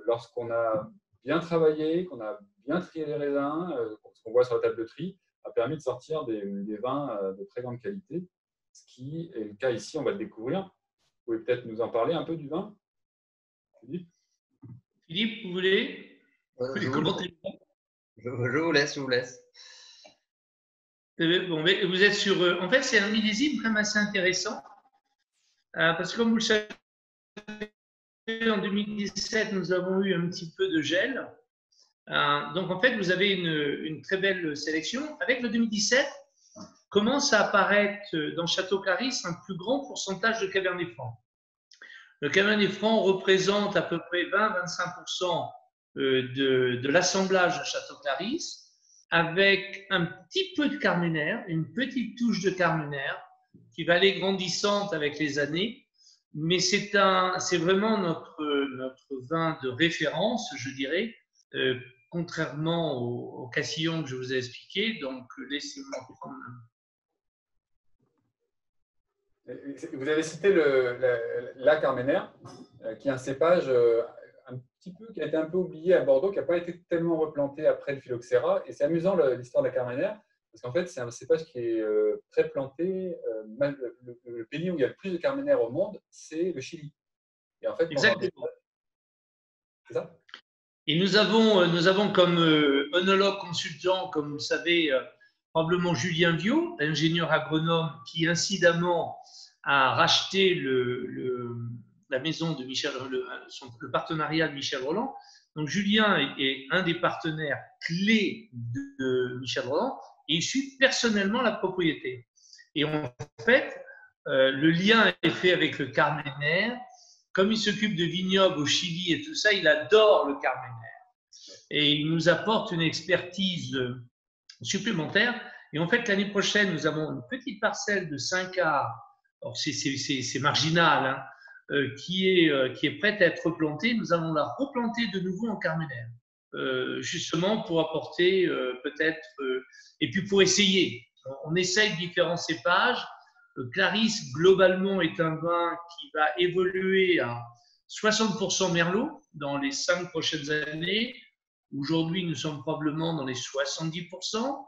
lorsqu'on a bien travaillé, qu'on a bien trié les raisins, ce qu'on voit sur la table de tri, a permis de sortir des vins de très grande qualité, ce qui est le cas ici, on va le découvrir. Vous pouvez peut-être nous en parler un peu du vin, Philippe? Philippe, vous voulez commenter? Je vous laisse. Bon, mais vous êtes sur… en fait, c'est un millésime quand même assez intéressant parce que comme vous le savez, en 2017, nous avons eu un petit peu de gel. Donc, en fait, vous avez une très belle sélection. Avec le 2017, commence à apparaître dans Château Clarisse un plus grand pourcentage de Cabernet Franc. Le Cabernet Franc représente à peu près 20-25% de l'assemblage de Château Clarisse, avec un petit peu de Carmenère, une petite touche de Carmenère qui va aller grandissante avec les années, mais c'est vraiment notre vin de référence, je dirais, contrairement au Castillon que je vous ai expliqué. Donc, laissez-moi prendre… Vous avez cité la Carmenère, qui est un cépage qui a été un peu oublié à Bordeaux, qui n'a pas été tellement replanté après le phylloxéra. Et c'est amusant l'histoire de la Carmenère, parce qu'en fait, c'est un cépage qui est très planté. Le pays où il y a le plus de Carmenère au monde, c'est le Chili. Et en fait, exactement. C'est ça? Et nous avons comme œnologue consultant, comme vous le savez, probablement Julien Viau, ingénieur agronome, qui incidemment a racheté la maison de Michel, le partenariat de Michel Rolland. Donc Julien est un des partenaires clés de Michel Rolland et il suit personnellement la propriété. Et en fait, le lien est fait avec le Carmenère. Comme il s'occupe de vignobles au Chili et tout ça, il adore le Carmenère. Et il nous apporte une expertise supplémentaire. Et en fait, l'année prochaine, nous avons une petite parcelle de 5 arts. Alors, c'est marginal, hein, qui est prête à être replantée. Nous allons la replanter de nouveau en carménère, justement pour apporter peut-être, et puis pour essayer. On essaye différents cépages. Clarisse, globalement, est un vin qui va évoluer à 60% Merlot dans les 5 prochaines années. Aujourd'hui, nous sommes probablement dans les 70%.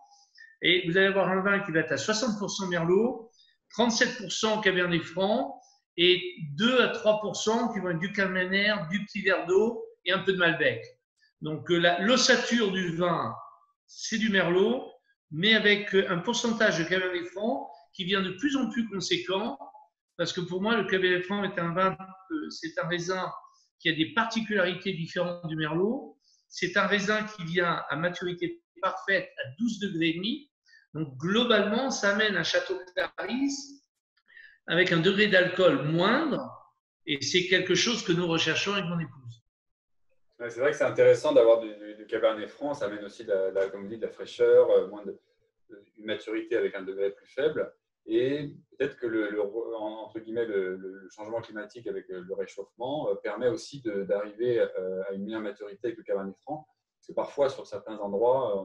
Et vous allez avoir un vin qui va être à 60% Merlot, 37% Cabernet Franc et 2 à 3% qui vont être du carménère, du petit verre d'eau et un peu de Malbec. Donc, l'ossature du vin, c'est du Merlot, mais avec un pourcentage de Cabernet Franc qui vient de plus en plus conséquent, parce que pour moi, le Cabernet Franc est un vin, c'est un raisin qui a des particularités différentes du Merlot. C'est un raisin qui vient à maturité parfaite à 12 degrés et demi. Donc, globalement, ça amène un Château Clarisse avec un degré d'alcool moindre, et c'est quelque chose que nous recherchons avec mon épouse. Ouais, c'est vrai que c'est intéressant d'avoir du Cabernet Franc, ça amène aussi, comme vous dites, de la fraîcheur, une maturité avec un degré plus faible. Et peut-être que entre guillemets, le changement climatique avec le réchauffement permet aussi d'arriver à une meilleure maturité avec le Cabernet Franc. Parce que parfois, sur certains endroits,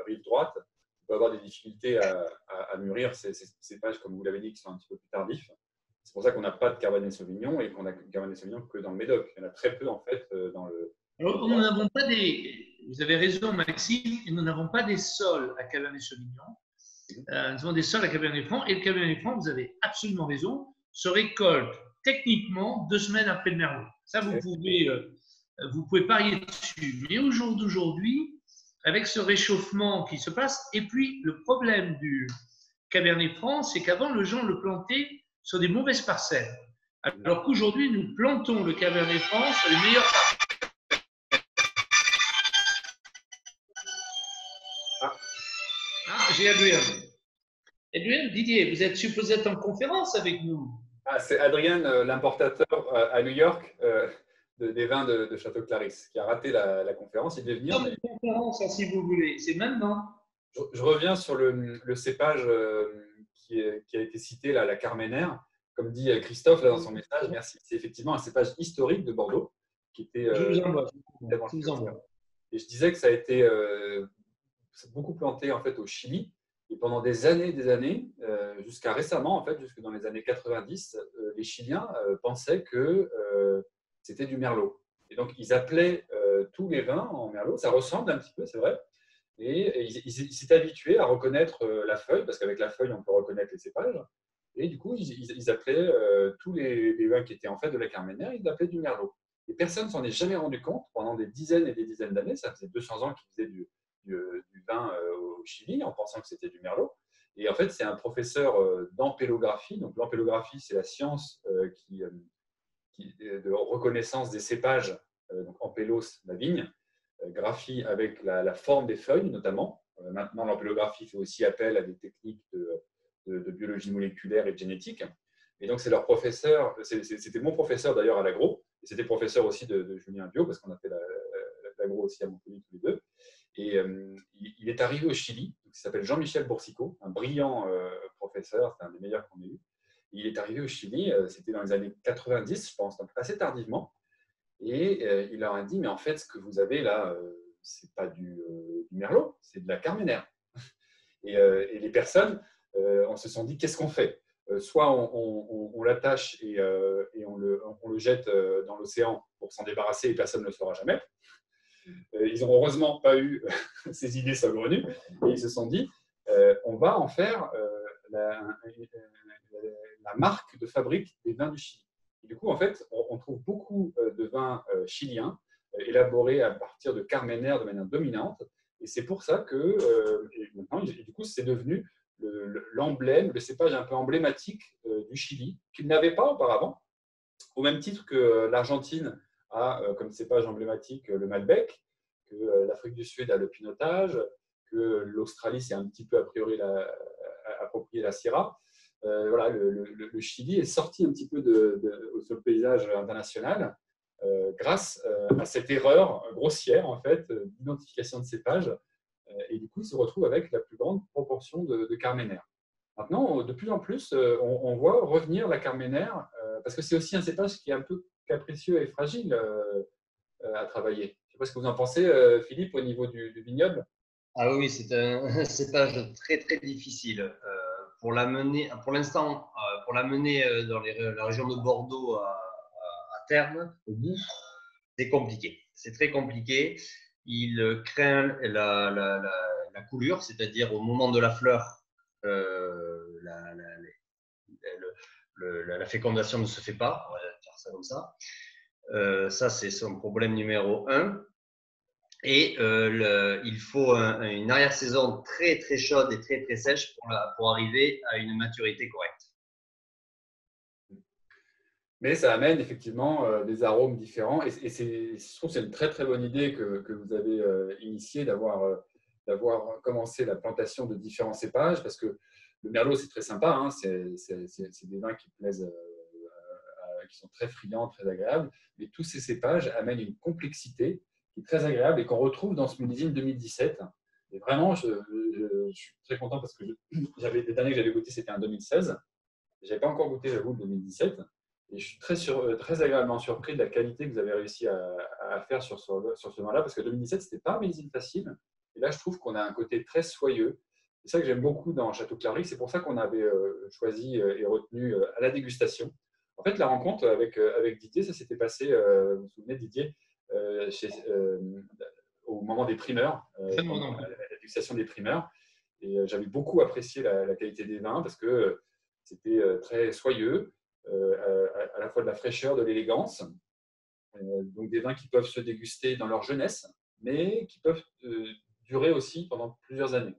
rive droite, on peut avoir des difficultés à mûrir ces cépages, comme vous l'avez dit, qui sont un petit peu plus tardifs. C'est pour ça qu'on n'a pas de Cabernet Sauvignon et qu'on a du Cabernet Sauvignon que dans le Médoc. Il y en a très peu, en fait, dans le… Alors, nous n'avons pas vous avez raison, Maxime, nous n'avons pas des sols à Cabernet Sauvignon. Nous avons des sols à Cabernet Franc. Et le Cabernet Franc, vous avez absolument raison, se récolte techniquement 2 semaines après le Merlot. Ça, vous pouvez parier dessus. Mais au jour d'aujourd'hui, avec ce réchauffement qui se passe, et puis le problème du Cabernet Franc, c'est qu'avant, les gens le plantaient sur des mauvaises parcelles. Alors qu'aujourd'hui, nous plantons le Cabernet Franc sur les meilleures parcelles. J'ai Adrien. Adrien, Didier, vous êtes supposé être en conférence avec nous. C'est Adrien, l'importateur à New York des vins de Château Clarisse, qui a raté la conférence. Il devait venir. Une conférence, si vous voulez. C'est maintenant. Je reviens sur le cépage qui a été cité, là, la Carménère. Comme dit Christophe là, dans son message, merci. C'est effectivement un cépage historique de Bordeaux qui était. Je vous envoie. Et je disais que ça a été beaucoup planté en fait au Chili. Et pendant des années, jusqu'à récemment, en fait, jusque dans les années 90, les Chiliens pensaient que c'était du Merlot. Et donc, ils appelaient tous les vins en Merlot. Ça ressemble un petit peu, c'est vrai. Et ils s'étaient habitués à reconnaître la feuille, parce qu'avec la feuille, on peut reconnaître les cépages. Et du coup, ils appelaient tous les vins qui étaient en fait de la Carménère, ils l'appelaient du Merlot. Et personne ne s'en est jamais rendu compte pendant des dizaines et des dizaines d'années. Ça faisait 200 ans qu'ils faisaient du vin au Chili en pensant que c'était du Merlot. Et en fait, c'est un professeur d'ampélographie. Donc, l'ampélographie, c'est la science de reconnaissance des cépages. Donc, ampélos, la vigne. Graphie avec la forme des feuilles, notamment. Maintenant, l'ampélographie fait aussi appel à des techniques de biologie moléculaire et de génétique. Et donc, c'est leur professeur. C'était mon professeur d'ailleurs à l'agro. Et c'était professeur aussi de Julien Bio, parce qu'on a fait l'agro aussi à Montpellier tous les deux. Et il est arrivé au Chili, il s'appelle Jean-Michel Boursicot, un brillant professeur, c'est un des meilleurs qu'on ait eu. Il est arrivé au Chili, c'était dans les années 90, je pense, donc assez tardivement. Et il leur a dit, mais en fait, ce que vous avez là, c'est pas du Merlot, c'est de la Carménère. Et les personnes, on se sont dit, qu'est-ce qu'on fait? Soit on l'attache et on le jette dans l'océan pour s'en débarrasser et personne ne le saura jamais. Ils n'ont heureusement pas eu ces idées saugrenues et ils se sont dit on va en faire la marque de fabrique des vins du Chili. Et du coup, en fait, on trouve beaucoup de vins chiliens élaborés à partir de Carménère de manière dominante. Et c'est pour ça que maintenant, du coup, c'est devenu l'emblème, le cépage un peu emblématique du Chili, qu'il n'avait pas auparavant, au même titre que l'Argentine a comme cépage emblématique le Malbec, que l'Afrique du Sud a le Pinotage, que l'Australie s'est un petit peu approprié la Syrah. Voilà, le Chili est sorti un petit peu sur le paysage international grâce à cette erreur grossière en fait, d'identification de cépage, et du coup, il se retrouve avec la plus grande proportion de Carménère. Maintenant, de plus en plus, on voit revenir la Carménère parce que c'est aussi un cépage qui est un peu capricieux et fragile à travailler. Je ne sais pas ce que vous en pensez, Philippe, au niveau du vignoble. Ah oui, c'est un cépage très très difficile. Pour l'amener, pour l'instant, pour l'amener dans la région de Bordeaux à terme, au bout, c'est compliqué. C'est très compliqué. Il craint la coulure, c'est-à-dire au moment de la fleur, la fécondation ne se fait pas. On va dire ça comme ça. Ça, c'est son problème numéro 1. Et il faut une arrière-saison très très chaude et très très sèche pour arriver à une maturité correcte. Mais ça amène effectivement des arômes différents. Et je trouve que c'est une très très bonne idée que vous avez initiée d'avoir commencé la plantation de différents cépages, parce que le merlot, c'est très sympa, hein, c'est des vins qui plaisent, qui sont très friands, très agréables, mais tous ces cépages amènent une complexité qui est très agréable et qu'on retrouve dans ce millésime 2017. Et vraiment, je suis très content parce que les derniers que j'avais goûté, c'était en 2016. Je n'avais pas encore goûté, j'avoue, le 2017. Et je suis très agréablement surpris de la qualité que vous avez réussi à faire sur ce vin-là, parce que 2017, ce n'était pas un millésime facile. Et là, je trouve qu'on a un côté très soyeux. C'est ça que j'aime beaucoup dans Château Clary. C'est pour ça qu'on avait choisi et retenu à la dégustation. En fait, la rencontre avec Didier, ça s'était passé, vous vous souvenez, Didier, au moment des primeurs, la dégustation des primeurs. Et j'avais beaucoup apprécié la qualité des vins parce que c'était très soyeux, à la fois de la fraîcheur, de l'élégance. Donc des vins qui peuvent se déguster dans leur jeunesse, mais qui peuvent durer aussi pendant plusieurs années,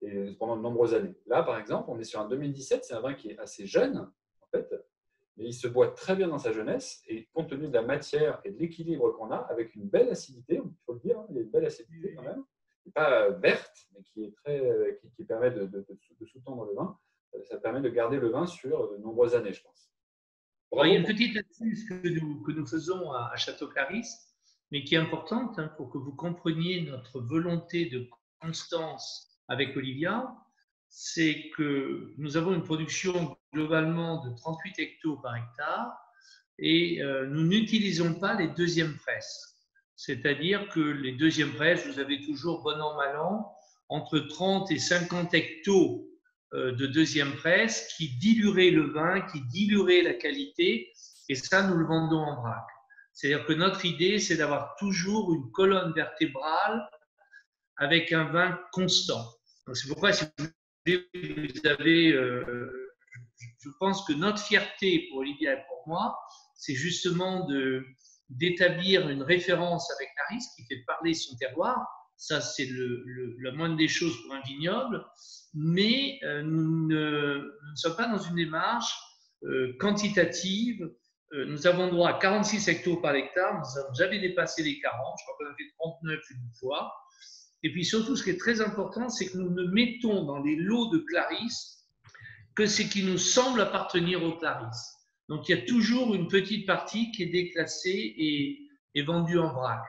et pendant de nombreuses années. Là, par exemple, on est sur un 2017, c'est un vin qui est assez jeune, en fait, mais il se boit très bien dans sa jeunesse, et compte tenu de la matière et de l'équilibre qu'on a, avec une belle acidité, il faut le dire, hein, il y a une belle acidité quand même, qui n'est pas verte, mais qui permet de sous-tendre le vin. Ça permet de garder le vin sur de nombreuses années, je pense. Alors, il y a une petite astuce que nous faisons à Château Claris, mais qui est importante pour que vous compreniez notre volonté de constance avec Olivia, c'est que nous avons une production globalement de 38 hectos par hectare et nous n'utilisons pas les deuxièmes presses. C'est-à-dire que les deuxièmes presses, vous avez toujours bon an, mal an, entre 30 et 50 hectos de deuxième presse qui diluerait le vin, qui diluerait la qualité, et ça, nous le vendons en vrac. C'est-à-dire que notre idée, c'est d'avoir toujours une colonne vertébrale avec un vin constant. C'est pourquoi, si vous avez, je pense que notre fierté pour Olivia et pour moi, c'est justement d'établir une référence avec Claris qui fait parler son terroir. Ça, c'est la moindre des choses pour un vignoble, mais nous ne sommes pas dans une démarche quantitative. Nous avons droit à 46 hectos par hectare, nous n'avons jamais dépassé les 40, je crois qu'on a fait 39 une fois. Et puis surtout, ce qui est très important, c'est que nous ne mettons dans les lots de Claris que ce qui nous semble appartenir au Claris. Donc, il y a toujours une petite partie qui est déclassée et vendue en vrac.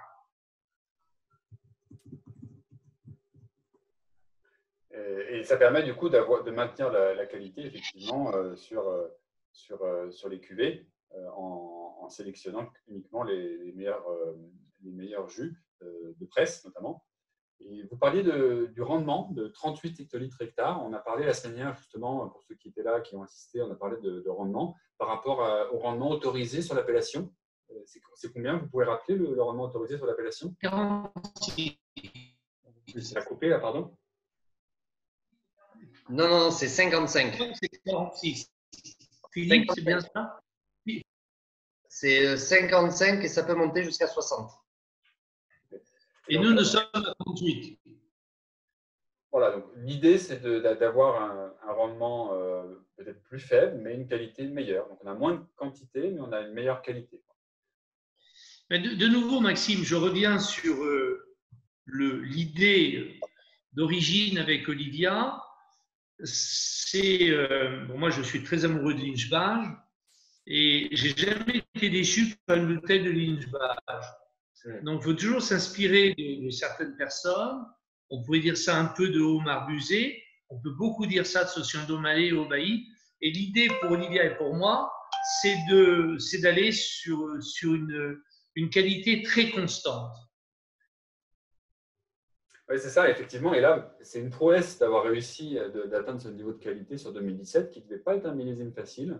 Et ça permet du coup de maintenir la qualité effectivement sur les cuvées en sélectionnant uniquement les meilleurs jus de presse notamment. Et vous parliez du rendement de 38 hectolitres hectare. On a parlé la semaine dernière justement, pour ceux qui étaient là, qui ont assisté, on a parlé de rendement par rapport au rendement autorisé sur l'appellation. C'est combien? Vous pouvez rappeler le rendement autorisé sur l'appellation? 46. C'est à couper là, pardon? Non, c'est 55. C'est 46. Philippe, c'est bien ça? C'est 55 et ça peut monter jusqu'à 60. Et nous sommes à 38. Voilà, donc l'idée, c'est d'avoir un rendement peut-être plus faible, mais une qualité meilleure. Donc on a moins de quantité, mais on a une meilleure qualité. Mais de nouveau, Maxime, je reviens sur l'idée d'origine avec Olivia. Bon, moi, je suis très amoureux de Lynch-Bages et j'ai jamais été déçu par une bouteille de Lynch-Bages. Donc, il faut toujours s'inspirer de certaines personnes. On pourrait dire ça un peu de Omar Buzet. On peut beaucoup dire ça de Socian Domalé et Aubaï. Et l'idée pour Olivia et pour moi, c'est d'aller sur une qualité très constante. Oui, c'est ça, effectivement. Et là, c'est une prouesse d'avoir réussi d'atteindre ce niveau de qualité sur 2017, qui ne devait pas être un millésime facile.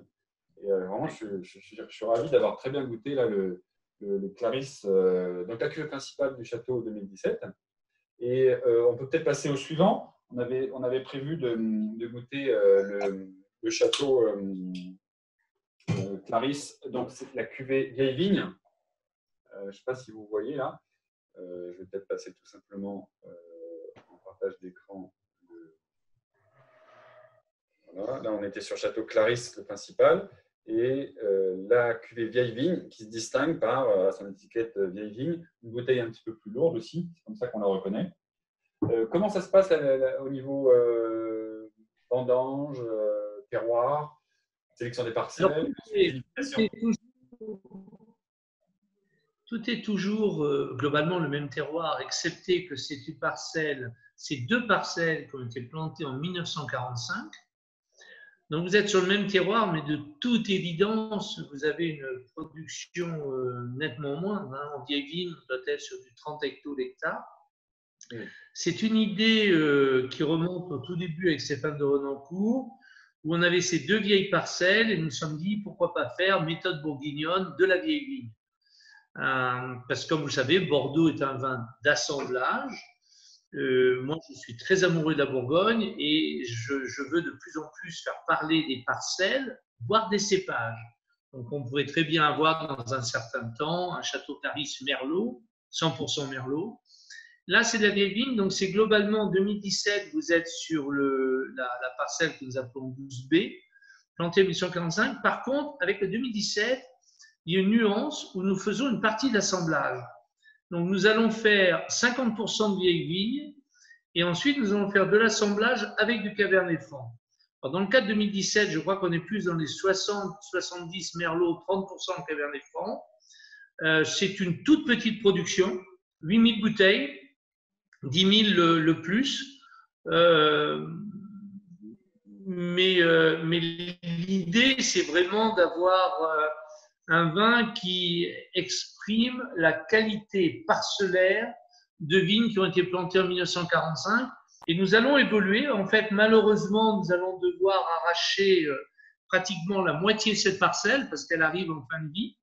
Et vraiment, je suis ravi d'avoir très bien goûté là, le Clarisse, donc la cuvée principale du château 2017. Et on peut peut-être passer au suivant. On avait prévu de goûter le château Clarisse, donc c'est la cuvée Vieille Vigne. Je ne sais pas si vous voyez là. Je vais peut-être passer tout simplement en partage d'écran. Voilà. Là, on était sur Château Clarisse, le principal, et la cuvée Vieille Vigne qui se distingue par son étiquette Vieille Vigne, une bouteille un petit peu plus lourde aussi, c'est comme ça qu'on la reconnaît. Comment ça se passe au niveau vendange, terroir, sélection des parcelles? Alors, tout est toujours globalement le même terroir, excepté que c'est deux parcelles qui ont été plantées en 1945. Donc vous êtes sur le même terroir, mais de toute évidence, vous avez une production nettement moindre. En vieille vigne, on doit être sur du 30 hecto-l'hectare. C'est une idée qui remonte au tout début avec Stéphane de Renancourt, où on avait ces deux vieilles parcelles et nous nous sommes dit pourquoi pas faire méthode bourguignonne de la vieille vigne. Parce que comme vous le savez, Bordeaux est un vin d'assemblage. Moi, je suis très amoureux de la Bourgogne et je veux de plus en plus faire parler des parcelles, voire des cépages. Donc, on pourrait très bien avoir dans un certain temps un château Clarisse Merlot, 100% Merlot. Là, c'est de la vieille vigne, donc c'est globalement en 2017, vous êtes sur la parcelle que nous appelons 12B, plantée en 1845. Par contre, avec le 2017, il y a une nuance où nous faisons une partie d'assemblage. Donc, nous allons faire 50% de vieille vigne et ensuite, nous allons faire de l'assemblage avec du Cabernet Franc. Alors, dans le cas de 2017, je crois qu'on est plus dans les 60-70 Merlot, 30% Cabernet Franc. C'est une toute petite production, 8000 bouteilles, 10 000 le plus. Mais l'idée, c'est vraiment d'avoir un vin qui exprime la qualité parcellaire de vignes qui ont été plantées en 1945. Et nous allons évoluer. En fait, malheureusement, nous allons devoir arracher pratiquement la moitié de cette parcelle parce qu'elle arrive en fin de vie.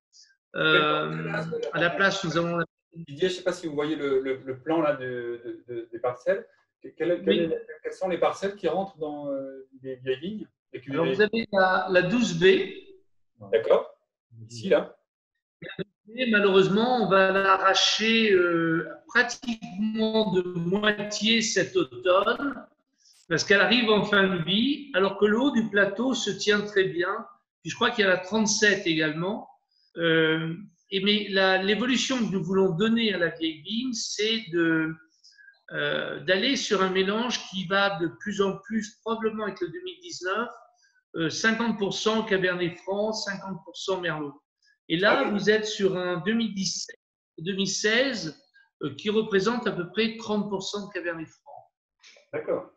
À la place, nous avons... Didier, je ne sais pas si vous voyez le plan là des parcelles. Quelles sont les parcelles qui rentrent dans les vieilles vignes? Alors, vous avez la 12B. D'accord. Ici, là. Et malheureusement, on va l'arracher pratiquement de moitié cet automne parce qu'elle arrive en fin de vie, alors que le haut du plateau se tient très bien. Puis je crois qu'il y a la 37 également. Mais l'évolution que nous voulons donner à la vieille vigne, c'est d'aller sur un mélange qui va de plus en plus, probablement avec le 2019, 50% Cabernet Franc, 50% Merlot. Et là, vous êtes sur un 2016 qui représente à peu près 30% de Cabernet Franc. D'accord.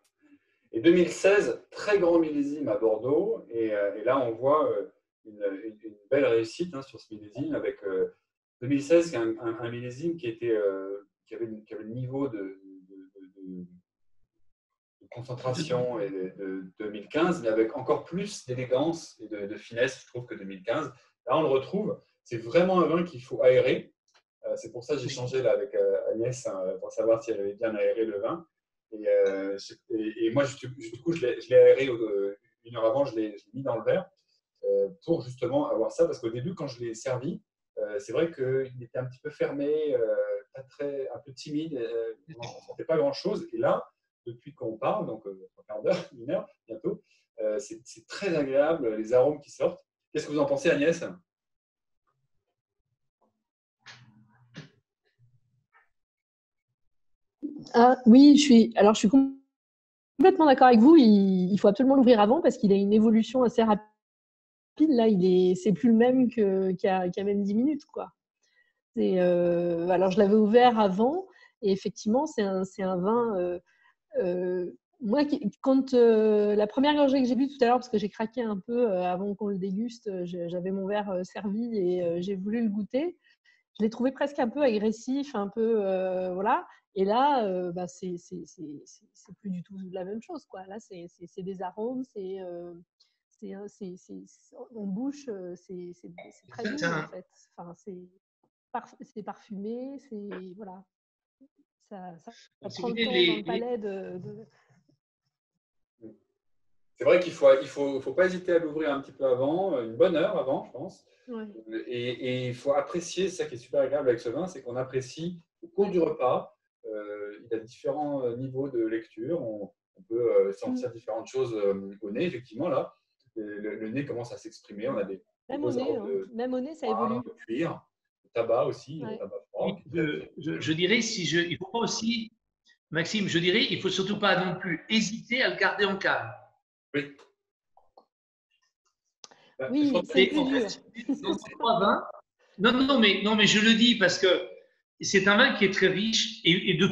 Et 2016, très grand millésime à Bordeaux. Et là, on voit une belle réussite sur ce millésime avec 2016, qui est un millésime qui avait le niveau de concentration et de 2015, mais avec encore plus d'élégance et de finesse, je trouve, que 2015. Là, on le retrouve. C'est vraiment un vin qu'il faut aérer. C'est pour ça que j'ai changé là, avec Agnès pour savoir si elle avait bien aéré le vin. Et moi, du coup, je l'ai aéré une heure avant, je l'ai mis dans le verre pour justement avoir ça. Parce qu'au début, quand je l'ai servi, c'est vrai qu'il était un petit peu fermé, un peu timide. On ne sentait pas grand-chose. Et là, depuis qu'on parle, donc un quart d'heure, une heure bientôt, c'est très agréable, les arômes qui sortent. Qu'est-ce que vous en pensez, Agnès? Oui, je suis complètement d'accord avec vous. Il faut absolument l'ouvrir avant parce qu'il a une évolution assez rapide. Là, c'est plus le même qu'il y a même 10 minutes, quoi. Alors, je l'avais ouvert avant et effectivement, c'est un vin Moi, quand la première gorgée que j'ai bu tout à l'heure, parce que j'ai craqué un peu avant qu'on le déguste, j'avais mon verre servi et j'ai voulu le goûter. Je l'ai trouvé presque un peu agressif, un peu voilà. Et là, bah, c'est plus du tout la même chose, quoi. Là, c'est des arômes, en bouche, c'est très doux en fait. Enfin, c'est parfumé, c'est voilà. Ça Si prend vous le voulez, temps dans le palais de... C'est vrai qu'il faut pas hésiter à l'ouvrir un petit peu avant, une bonne heure avant, je pense. Ouais. Et il faut apprécier, c'est ça qui est super agréable avec ce vin, c'est qu'on apprécie au cours du repas. Il y a différents niveaux de lecture. On peut sentir différentes choses au nez, effectivement. Là, le nez commence à s'exprimer. On a des Même au beaux nez, arômes même au nez, ça noir, évolue. de cuir, de tabac aussi, Ouais. tabac froid. Je dirais, il faut pas aussi, Maxime, je dirais, il faut surtout pas non plus hésiter à le garder en cave. Oui. Oui, c'est plus dur. Dans ces trois vins, non, mais je le dis parce que c'est un vin qui est très riche et de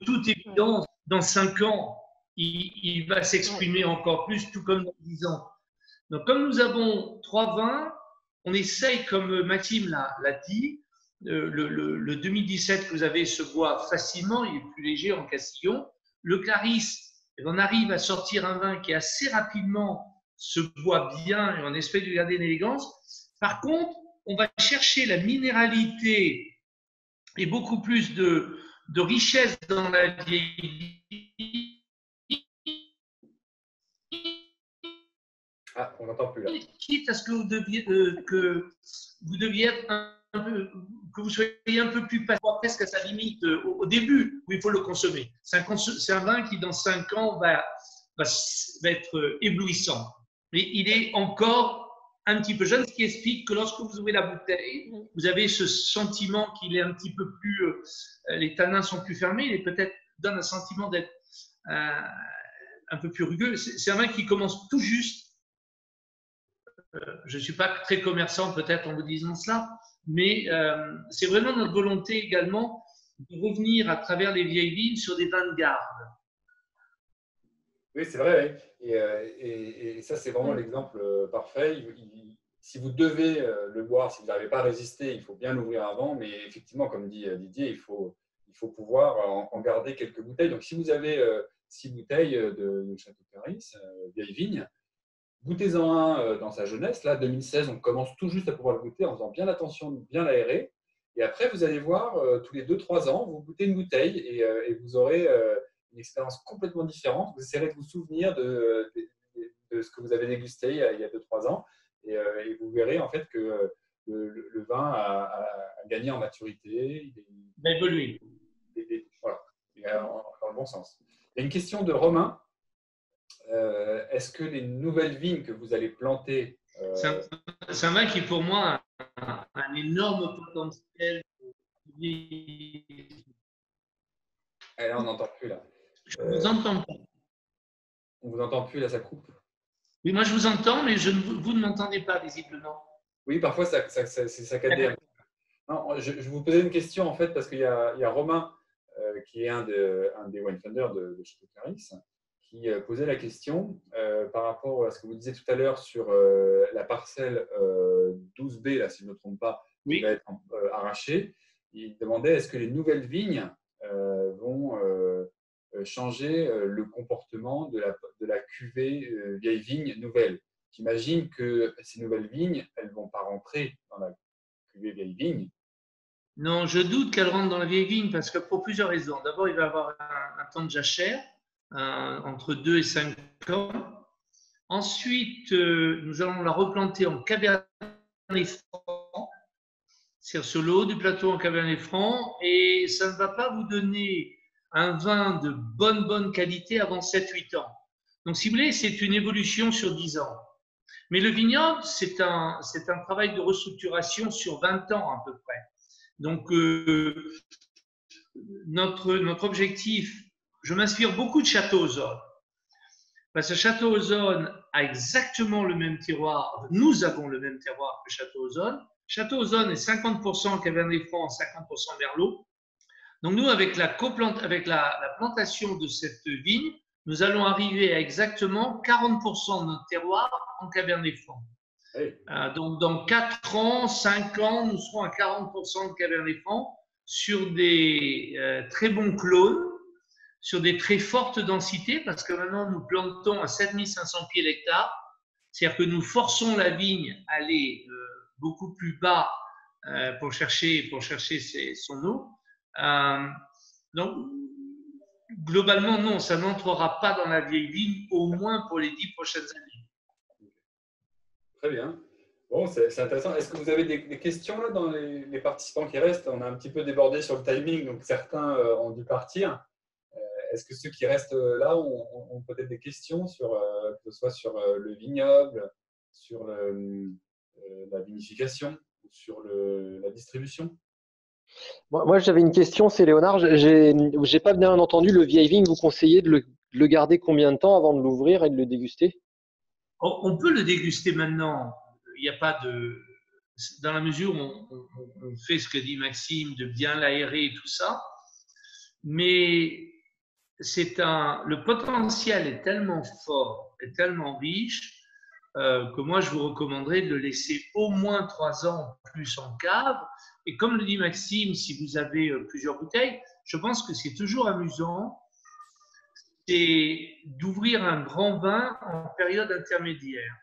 toute évidence, dans 5 ans, il va s'exprimer encore plus, tout comme dans 10 ans. Donc, comme nous avons 3 vins, on essaye, comme Maxime l'a dit, le 2017 que vous avez se boit facilement, il est plus léger en Castillon. Le Clarisse, on arrive à sortir un vin qui assez rapidement se boit bien et on espère lui garder une élégance. Par contre, on va chercher la minéralité et beaucoup plus de richesse dans la vieille. Ah, on n'entend plus là. Quitte à ce que vous deviez être un peu, que vous soyez un peu plus patient, presque à sa limite au début où il faut le consommer. C'est un vin qui dans 5 ans va être éblouissant. Mais il est encore un petit peu jeune, ce qui explique que lorsque vous ouvrez la bouteille, vous avez ce sentiment qu'il est un petit peu plus, les tanins sont plus fermés, il peut-être donne un sentiment d'être un peu plus rugueux. C'est un vin qui commence tout juste. Je ne suis pas très commerçant peut-être en vous disant cela, mais c'est vraiment notre volonté également de revenir à travers les vieilles vignes sur des vins de garde. Oui, c'est vrai. Et ça, c'est vraiment l'exemple parfait. Si vous devez le boire, si vous n'arrivez pas à résister, il faut bien l'ouvrir avant. Mais effectivement, comme dit Didier, il faut pouvoir en garder quelques bouteilles. Donc, si vous avez 6 bouteilles de Château Clarisse, vieille vigne, goûtez-en un dans sa jeunesse. Là, 2016, on commence tout juste à pouvoir le goûter en faisant bien attention, bien l'aérer. Et après, vous allez voir, tous les 2-3 ans, vous goûtez une bouteille et vous aurez une expérience complètement différente. Vous essaierez de vous souvenir de ce que vous avez dégusté il y a 2-3 ans. Et vous verrez en fait que le vin a gagné en maturité. Il va évoluer. Voilà, il est dans le bon sens. Il y a une question de Romain. Est-ce que les nouvelles vignes que vous allez planter… C'est un vin qui, pour moi, a un énorme potentiel. Là, on n'entend plus. Là. Je ne vous entends pas. On ne vous entend plus, là, ça coupe. Oui, moi, je vous entends, mais vous ne m'entendez pas, visiblement. Oui, parfois, c'est saccadé. Non, je vous posais une question, en fait, parce qu'il y a Romain, qui est un des winefinders de Château Clarisse, qui posait la question par rapport à ce que vous disiez tout à l'heure sur la parcelle 12B, là, si je ne me trompe pas, qui va être arrachée. Il demandait est-ce que les nouvelles vignes vont changer le comportement de la cuvée vieille vigne nouvelle. J'imagine que ces nouvelles vignes, elles ne vont pas rentrer dans la cuvée vieille vigne. Non, je doute qu'elles rentrent dans la vieille vigne parce que pour plusieurs raisons. D'abord, il va y avoir un temps de jachère. Entre 2 et 5 ans. Ensuite, nous allons la replanter en Cabernet Franc, c'est-à-dire sur le haut du plateau en Cabernet Franc, et ça ne va pas vous donner un vin de bonne qualité avant 7-8 ans. Donc, si vous voulez, c'est une évolution sur 10 ans. Mais le vignoble, c'est un travail de restructuration sur 20 ans à peu près. Donc, notre objectif, je m'inspire beaucoup de Château-Ozonne. Parce que Château-Ozonne a exactement le même terroir. Nous avons le même terroir que Château-Ozonne. Château-Ozonne est 50% Cabernet Franc, 50% Merlot. Donc nous, avec la plantation de cette vigne, nous allons arriver à exactement 40% de notre terroir en Cabernet Franc. Oui. Donc, dans 4 ans, 5 ans, nous serons à 40% de Cabernet Franc sur des très bons clones, sur des très fortes densités, parce que maintenant, nous plantons à 7500 pieds l'hectare. C'est-à-dire que nous forçons la vigne à aller beaucoup plus bas pour chercher son eau. Donc, globalement, non, ça n'entrera pas dans la vieille vigne, au moins pour les 10 prochaines années. Très bien. Bon, c'est intéressant. Est-ce que vous avez des questions là dans les participants qui restent? On a un petit peu débordé sur le timing, donc certains ont dû partir. Est-ce que ceux qui restent là ont peut-être des questions sur, que ce soit sur le vignoble, sur la vinification ou sur la distribution? Moi, j'avais une question, c'est Léonard. J'ai pas bien entendu le vieille vigne. Vous conseillez de le garder combien de temps avant de l'ouvrir et de le déguster? On peut le déguster maintenant. Il n'y a pas de… Dans la mesure où on fait ce que dit Maxime, de bien l'aérer et tout ça. Mais le potentiel est tellement fort et tellement riche que moi, je vous recommanderais de le laisser au moins 3 ans plus en cave. Et comme le dit Maxime, si vous avez plusieurs bouteilles, je pense que c'est toujours amusant, c'est d'ouvrir un grand vin en période intermédiaire.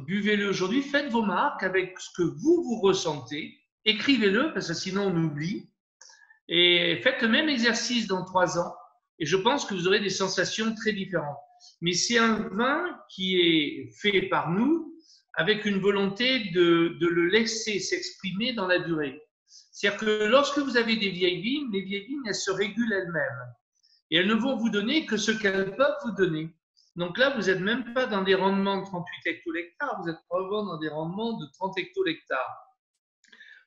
Buvez-le aujourd'hui, faites vos marques avec ce que vous ressentez, écrivez-le parce que sinon on oublie, et faites le même exercice dans 3 ans et je pense que vous aurez des sensations très différentes. Mais c'est un vin qui est fait par nous avec une volonté de le laisser s'exprimer dans la durée. C'est-à-dire que lorsque vous avez des vieilles vignes, les vieilles vignes, elles se régulent elles-mêmes et elles ne vont vous donner que ce qu'elles peuvent vous donner. Donc là, vous n'êtes même pas dans des rendements de 38 hectolhectares, vous êtes probablement dans des rendements de 30 hectolhectares.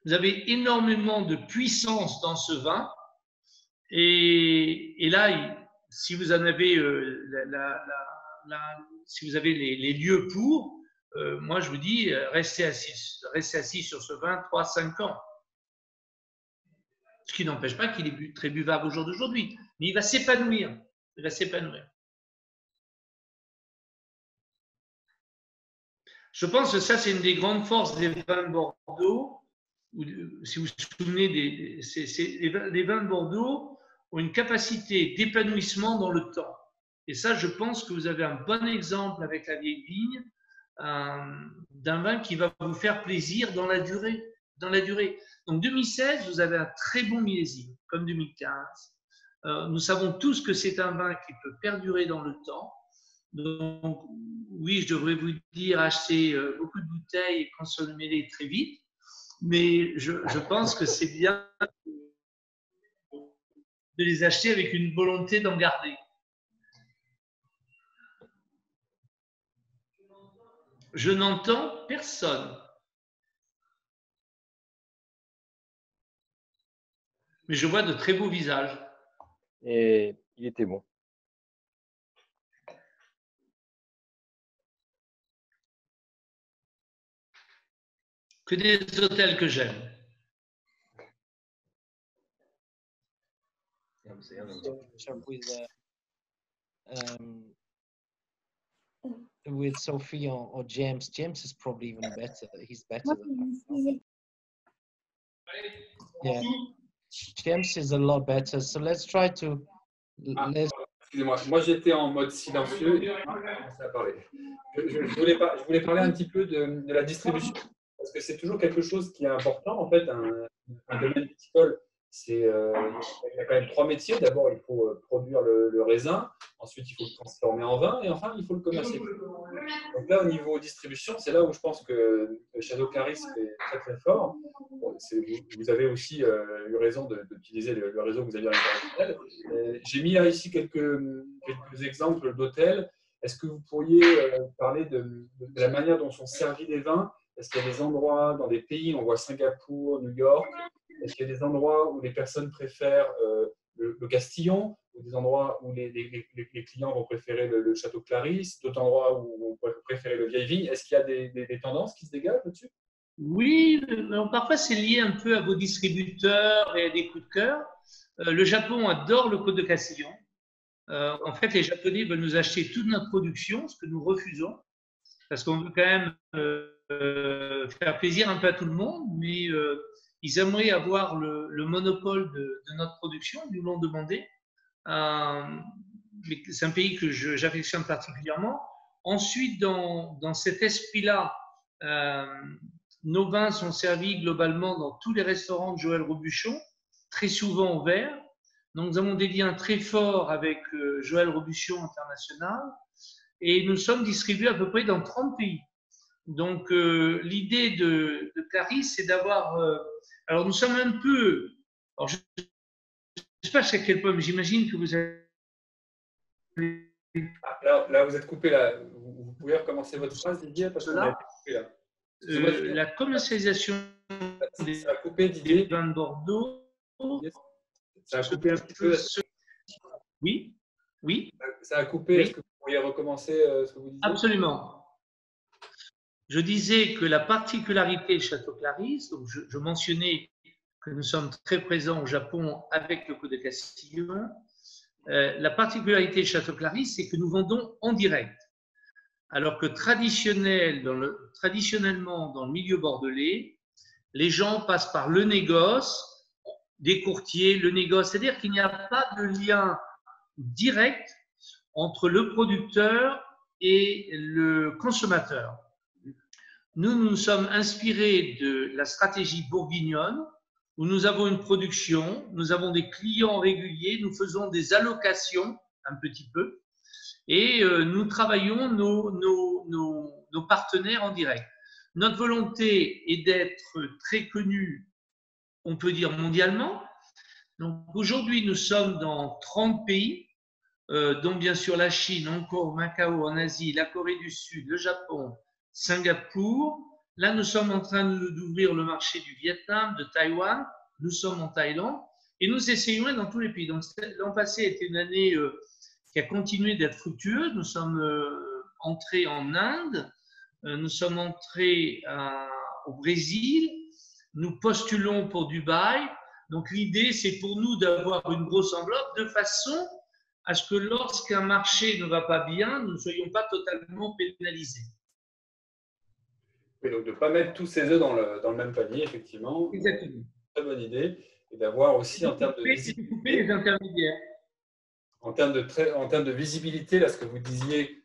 Vous avez énormément de puissance dans ce vin. Et là, si vous en avez, si vous avez les lieux pour, moi je vous dis, restez assis sur ce vin 3-5 ans. Ce qui n'empêche pas qu'il est très buvable au jour d'aujourd'hui. Mais il va s'épanouir. Il va s'épanouir. Je pense que ça, c'est une des grandes forces des vins de Bordeaux. Si vous vous souvenez, les vins de Bordeaux ont une capacité d'épanouissement dans le temps. Et ça, je pense que vous avez un bon exemple avec la vieille vigne d'un vin qui va vous faire plaisir dans la durée. Donc 2016, vous avez un très bon millésime, comme 2015. Nous savons tous que c'est un vin qui peut perdurer dans le temps. Donc oui, je devrais vous dire, achetez beaucoup de bouteilles et consommez-les très vite. Mais je pense que c'est bien de les acheter avec une volonté d'en garder. Je n'entends personne. Mais je vois de très beaux visages. Et il était bon. Que des hôtels que j'aime. With Sophie or James. James is probably even better. He's better than her. Yeah. James is a lot better. So let's try to. Excusez-moi, moi j'étais en mode silencieux et je commençais à parler. Je voulais parler un petit peu de la distribution parce que c'est toujours quelque chose qui est important en fait. Un domaine viticole, il y a quand même 3 métiers. D'abord, il faut produire le raisin, ensuite il faut le transformer en vin et enfin il faut le commercialiser. Donc là, au niveau distribution, c'est là où je pense que Château Claris est très très fort. Bon, vous avez aussi eu raison d'utiliser le réseau que vous avez dans j'ai mis là ici quelques exemples d'hôtels. Est-ce que vous pourriez parler de la manière dont sont servis les vins? Est-ce qu'il y a des endroits dans des pays, on voit Singapour, New York, est-ce qu'il y a des endroits où les personnes préfèrent le Castillon, ou des endroits où les clients vont préférer le Château Claris, d'autres endroits où on peut préférer le Vieille Vigne? Est-ce qu'il y a des tendances qui se dégagent là-dessus? Oui, parfois c'est lié un peu à vos distributeurs et à des coups de cœur. Le Japon adore le Côte de Castillon. en fait, les Japonais veulent nous acheter toute notre production, ce que nous refusons, parce qu'on veut quand même faire plaisir un peu à tout le monde, mais ils aimeraient avoir le monopole de notre production, ils nous l'ont demandé. C'est un pays que j'affectionne particulièrement. Ensuite, dans cet esprit-là, nos vins sont servis globalement dans tous les restaurants de Joël Robuchon, très souvent au verre. Donc, nous avons des liens très forts avec Joël Robuchon International et nous sommes distribués à peu près dans 30 pays. Donc, l'idée de Clarisse, c'est d'avoir… alors, nous sommes un peu… Alors, je ne sais pas jusqu'à quel point, mais j'imagine que vous avez… Là, vous êtes coupé. Là. Vous pouvez recommencer votre phrase, Didier, parce qu'on a été coupé là. La commercialisation des vins de Bordeaux… Ça a coupé un petit peu. Oui, oui. Ça a coupé. Oui. Est-ce que vous pourriez recommencer ce que vous disiez? Absolument. Je disais que la particularité Château Clarisse, donc je mentionnais que nous sommes très présents au Japon avec le Côte de Castillon. La particularité Château Clarisse, c'est que nous vendons en direct. Alors que traditionnellement, dans le milieu bordelais, les gens passent par le négoce, des courtiers, le négoce. C'est-à-dire qu'il n'y a pas de lien direct entre le producteur et le consommateur. Nous nous sommes inspirés de la stratégie bourguignonne, où nous avons une production, nous avons des clients réguliers, nous faisons des allocations un petit peu, et nous travaillons nos partenaires en direct. Notre volonté est d'être très connus, on peut dire mondialement. Donc aujourd'hui, nous sommes dans 30 pays, dont bien sûr la Chine, Hong Kong, Macao en Asie, la Corée du Sud, le Japon, Singapour. Là, nous sommes en train d'ouvrir le marché du Vietnam, de Taïwan. Nous sommes en Thaïlande et nous essayons dans tous les pays. Donc l'an passé était une année qui a continué d'être fructueuse. Nous sommes entrés en Inde, nous sommes entrés au Brésil, nous postulons pour Dubaï. Donc l'idée, c'est pour nous d'avoir une grosse enveloppe de façon à ce que lorsqu'un marché ne va pas bien, nous ne soyons pas totalement pénalisés. Oui, donc de ne pas mettre tous ses œufs dans le même panier, effectivement. Exactement. Très bonne idée. Et d'avoir aussi en termes de visibilité, les intermédiaires. En termes de visibilité, là, ce que vous disiez,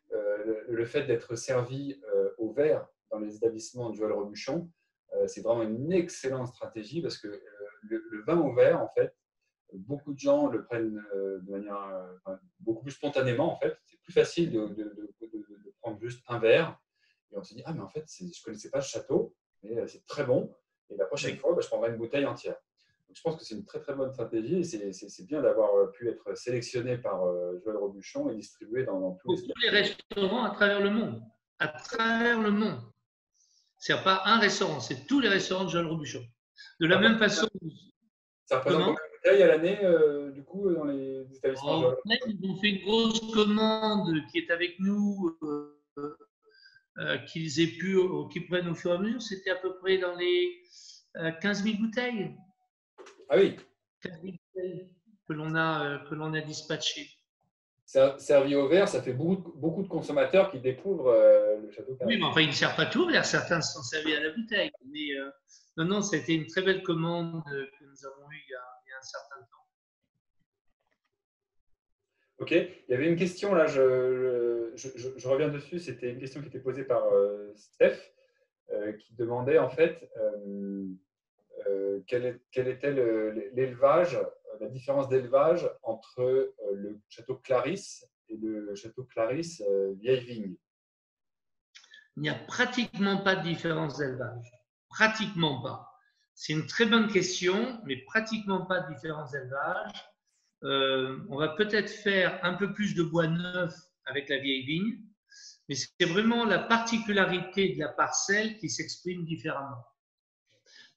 le fait d'être servi au verre dans les établissements de Joël Robuchon, c'est vraiment une excellente stratégie parce que le vin au verre, en fait, beaucoup de gens le prennent de manière beaucoup plus spontanément. En fait, c'est plus facile de prendre juste un verre et on se dit ah mais en fait je ne connaissais pas ce château, mais c'est très bon et la prochaine fois je prendrai une bouteille entière. Donc, je pense que c'est une très très bonne stratégie et c'est bien d'avoir pu être sélectionné par Joël Robuchon et distribué dans tous les restaurants à travers le monde. À travers le monde. Ce n'est pas un restaurant, c'est tous les restaurants de Joël Robuchon. De la même façon. Ça représente combien de bouteilles à l'année, du coup, dans les établissements Ils ont fait une grosse commande qui est avec nous, qu'ils prennent au fur et à mesure. C'était à peu près dans les 15 000 bouteilles. Ah oui. 15 000 bouteilles que l'on a dispatchées. Servi au verre, ça fait beaucoup de consommateurs qui découvrent le château. Oui, mais enfin, ils ne servent pas tout au verre. Certains sont servis à la bouteille. Mais non, ça a été une très belle commande que nous avons eue il y a un certain temps. Ok. Il y avait une question, là, je reviens dessus. C'était une question qui était posée par Steph, qui demandait en fait quel était l'élevage, la différence d'élevage entre le château Clarisse et le château Clarisse Vieille Vigne. Il n'y a pratiquement pas de différence d'élevage. Pratiquement pas. C'est une très bonne question, mais pratiquement pas de différence d'élevage. On va peut-être faire un peu plus de bois neuf avec la vieille vigne, mais c'est vraiment la particularité de la parcelle qui s'exprime différemment.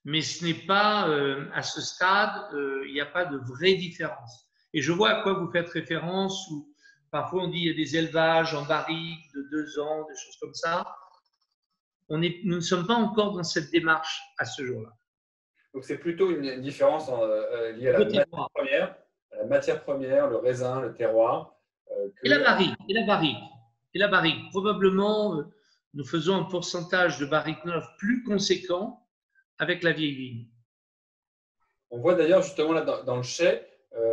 Mais ce n'est pas, à ce stade, il n'y a pas de vraie différence. Et je vois à quoi vous faites référence, où parfois on dit qu'il y a des élevages en barrique de 2 ans, des choses comme ça. Nous ne sommes pas encore dans cette démarche à ce jour-là. Donc c'est plutôt une différence liée à la matière première, le raisin, le terroir, Et la barrique, et la barrique, et la barrique. Probablement, nous faisons un pourcentage de barrique neuve plus conséquent avec la vieille vigne. On voit d'ailleurs justement là dans le chai,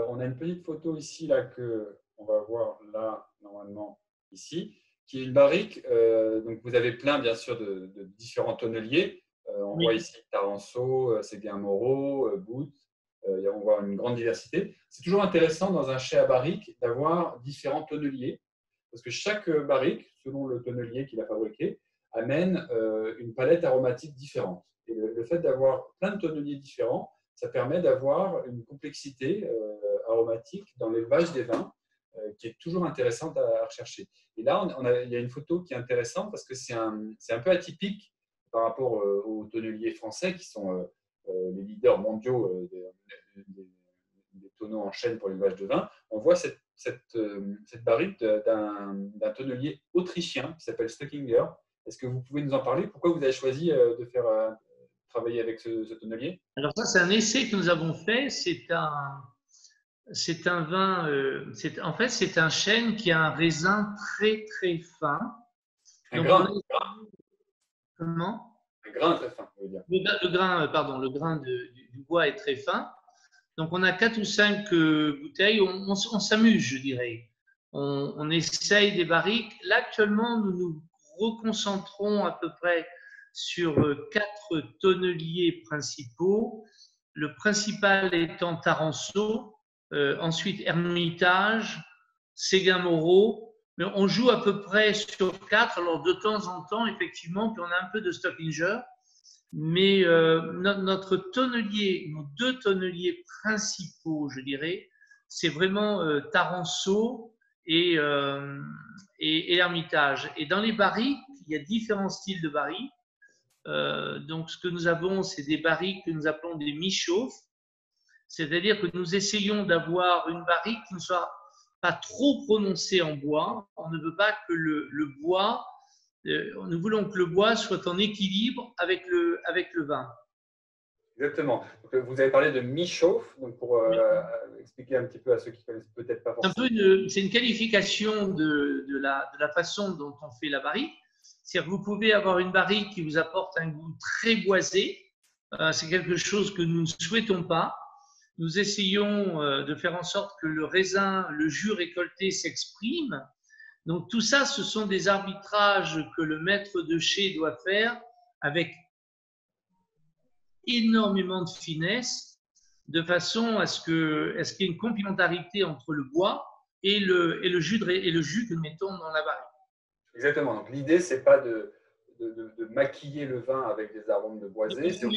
on a une petite photo ici là que on va voir là normalement ici, qui est une barrique. Donc vous avez plein bien sûr de différents tonneliers. On voit ici Taranso, Séguin Moreau, Bout. On voit une grande diversité. C'est toujours intéressant dans un chai à barrique d'avoir différents tonneliers, parce que chaque barrique, selon le tonnelier qui l'a fabriqué, amène une palette aromatique différente. Et le fait d'avoir plein de tonneliers différents, ça permet d'avoir une complexité aromatique dans l'élevage des vins qui est toujours intéressante à rechercher. Et là, il y a une photo qui est intéressante parce que c'est un peu atypique par rapport aux tonneliers français qui sont les leaders mondiaux des tonneaux en chêne pour l'élevage de vin. On voit cette barrique d'un tonnelier autrichien qui s'appelle Stockinger. Est-ce que vous pouvez nous en parler? Pourquoi vous avez choisi de faire travailler avec ce tonnelier? Alors ça, c'est un essai que nous avons fait. C'est un vin, en fait, c'est un chêne qui a un raisin très très fin. Un grain. Comment? Un grain très fin, vous dire. Le grain du bois est très fin. Donc on a 4 ou 5 bouteilles. On s'amuse, je dirais. On essaye des barriques. Là, actuellement, nous nous reconcentrons à peu près sur 4 tonneliers principaux. Le principal étant Taranso. Ensuite, Hermitage, Séguin Moreau, mais on joue à peu près sur 4. Alors, de temps en temps, effectivement, puis on a un peu de Stockinger, mais notre tonnelier, nos 2 tonneliers principaux, je dirais, c'est vraiment Taranso et Hermitage. Et dans les barriques, il y a différents styles de barriques. Donc, ce que nous avons, c'est des barriques que nous appelons des mi-chauffes. C'est-à-dire que nous essayons d'avoir une barrique qui ne soit pas trop prononcée en bois. On ne veut pas que le bois, nous voulons que le bois soit en équilibre avec le vin. Exactement. Donc, vous avez parlé de mi-chauffe, donc pour expliquer un petit peu à ceux qui ne connaissent peut-être pas forcément. C'est une qualification de la façon dont on fait la barrique. C'est-à-dire que vous pouvez avoir une barrique qui vous apporte un goût très boisé. C'est quelque chose que nous ne souhaitons pas. Nous essayons de faire en sorte que le raisin, le jus récolté s'exprime. Donc tout ça, ce sont des arbitrages que le maître de chai doit faire avec énormément de finesse, de façon à ce qu'il y ait une complémentarité entre le bois et le jus que nous mettons dans la barrique. Exactement. Donc l'idée, c'est pas de maquiller le vin avec des arômes de boisé, c'est de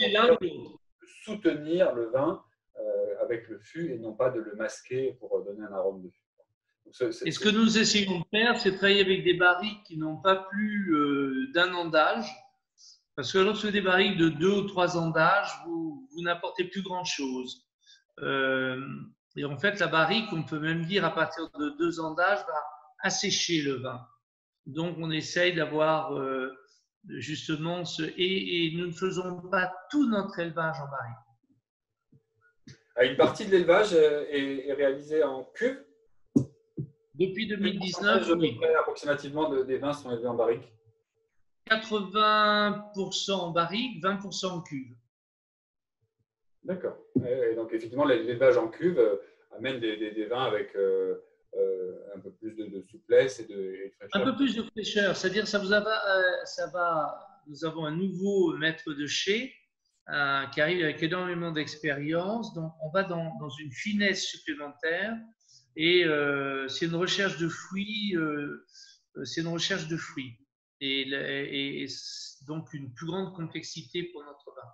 soutenir le vin avec le fût et non pas de le masquer pour donner un arôme de fût. Donc, et ce que nous essayons de faire, c'est travailler avec des barriques qui n'ont pas plus d'un an d'âge, parce que lorsque des barriques de 2 ou 3 ans d'âge, vous n'apportez plus grand-chose. Et en fait, la barrique, on peut même dire à partir de 2 ans d'âge, va assécher le vin. Donc, on essaye d'avoir justement et nous ne faisons pas tout notre élevage en barrique. Une partie de l'élevage est réalisée en cuve. Depuis 2019, oui. Approximativement des vins sont élevés en barrique. 80% en barrique, 20% en cuve. D'accord. Et donc, effectivement, l'élevage en cuve amène des vins avec un peu plus de souplesse et de fraîcheur. Un peu plus de fraîcheur, c'est-à-dire nous avons un nouveau maître de chai qui arrive avec énormément d'expérience, donc on va dans une finesse supplémentaire et c'est une recherche de fruits, et donc une plus grande complexité pour notre vin.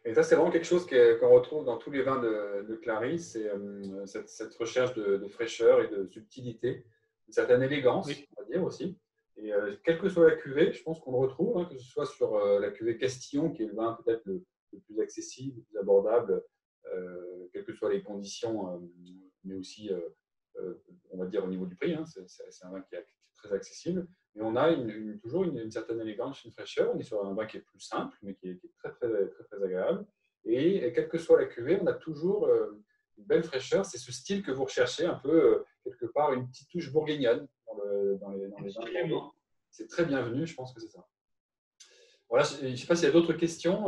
Et ça, c'est vraiment quelque chose qu'on retrouve dans tous les vins de Clarisse, c'est cette recherche de fraîcheur et de subtilité, une certaine élégance, oui, on va dire aussi. Et quelle que soit la cuvée, je pense qu'on le retrouve, hein, que ce soit sur la cuvée Castillon, qui est le vin peut-être le plus accessible, le plus abordable, quelles que soient les conditions, mais aussi, on va dire, au niveau du prix. Hein, c'est un vin qui est très accessible. Mais on a toujours une certaine élégance, une fraîcheur. On est sur un vin qui est plus simple, mais qui est très, très, très, très agréable. Et quelle que soit la cuvée, on a toujours une belle fraîcheur. C'est ce style que vous recherchez, un peu quelque part une petite touche bourguignonne dans les vins de Bordeaux. C'est très bienvenu, je pense que c'est ça. Voilà, je ne sais pas s'il y a d'autres questions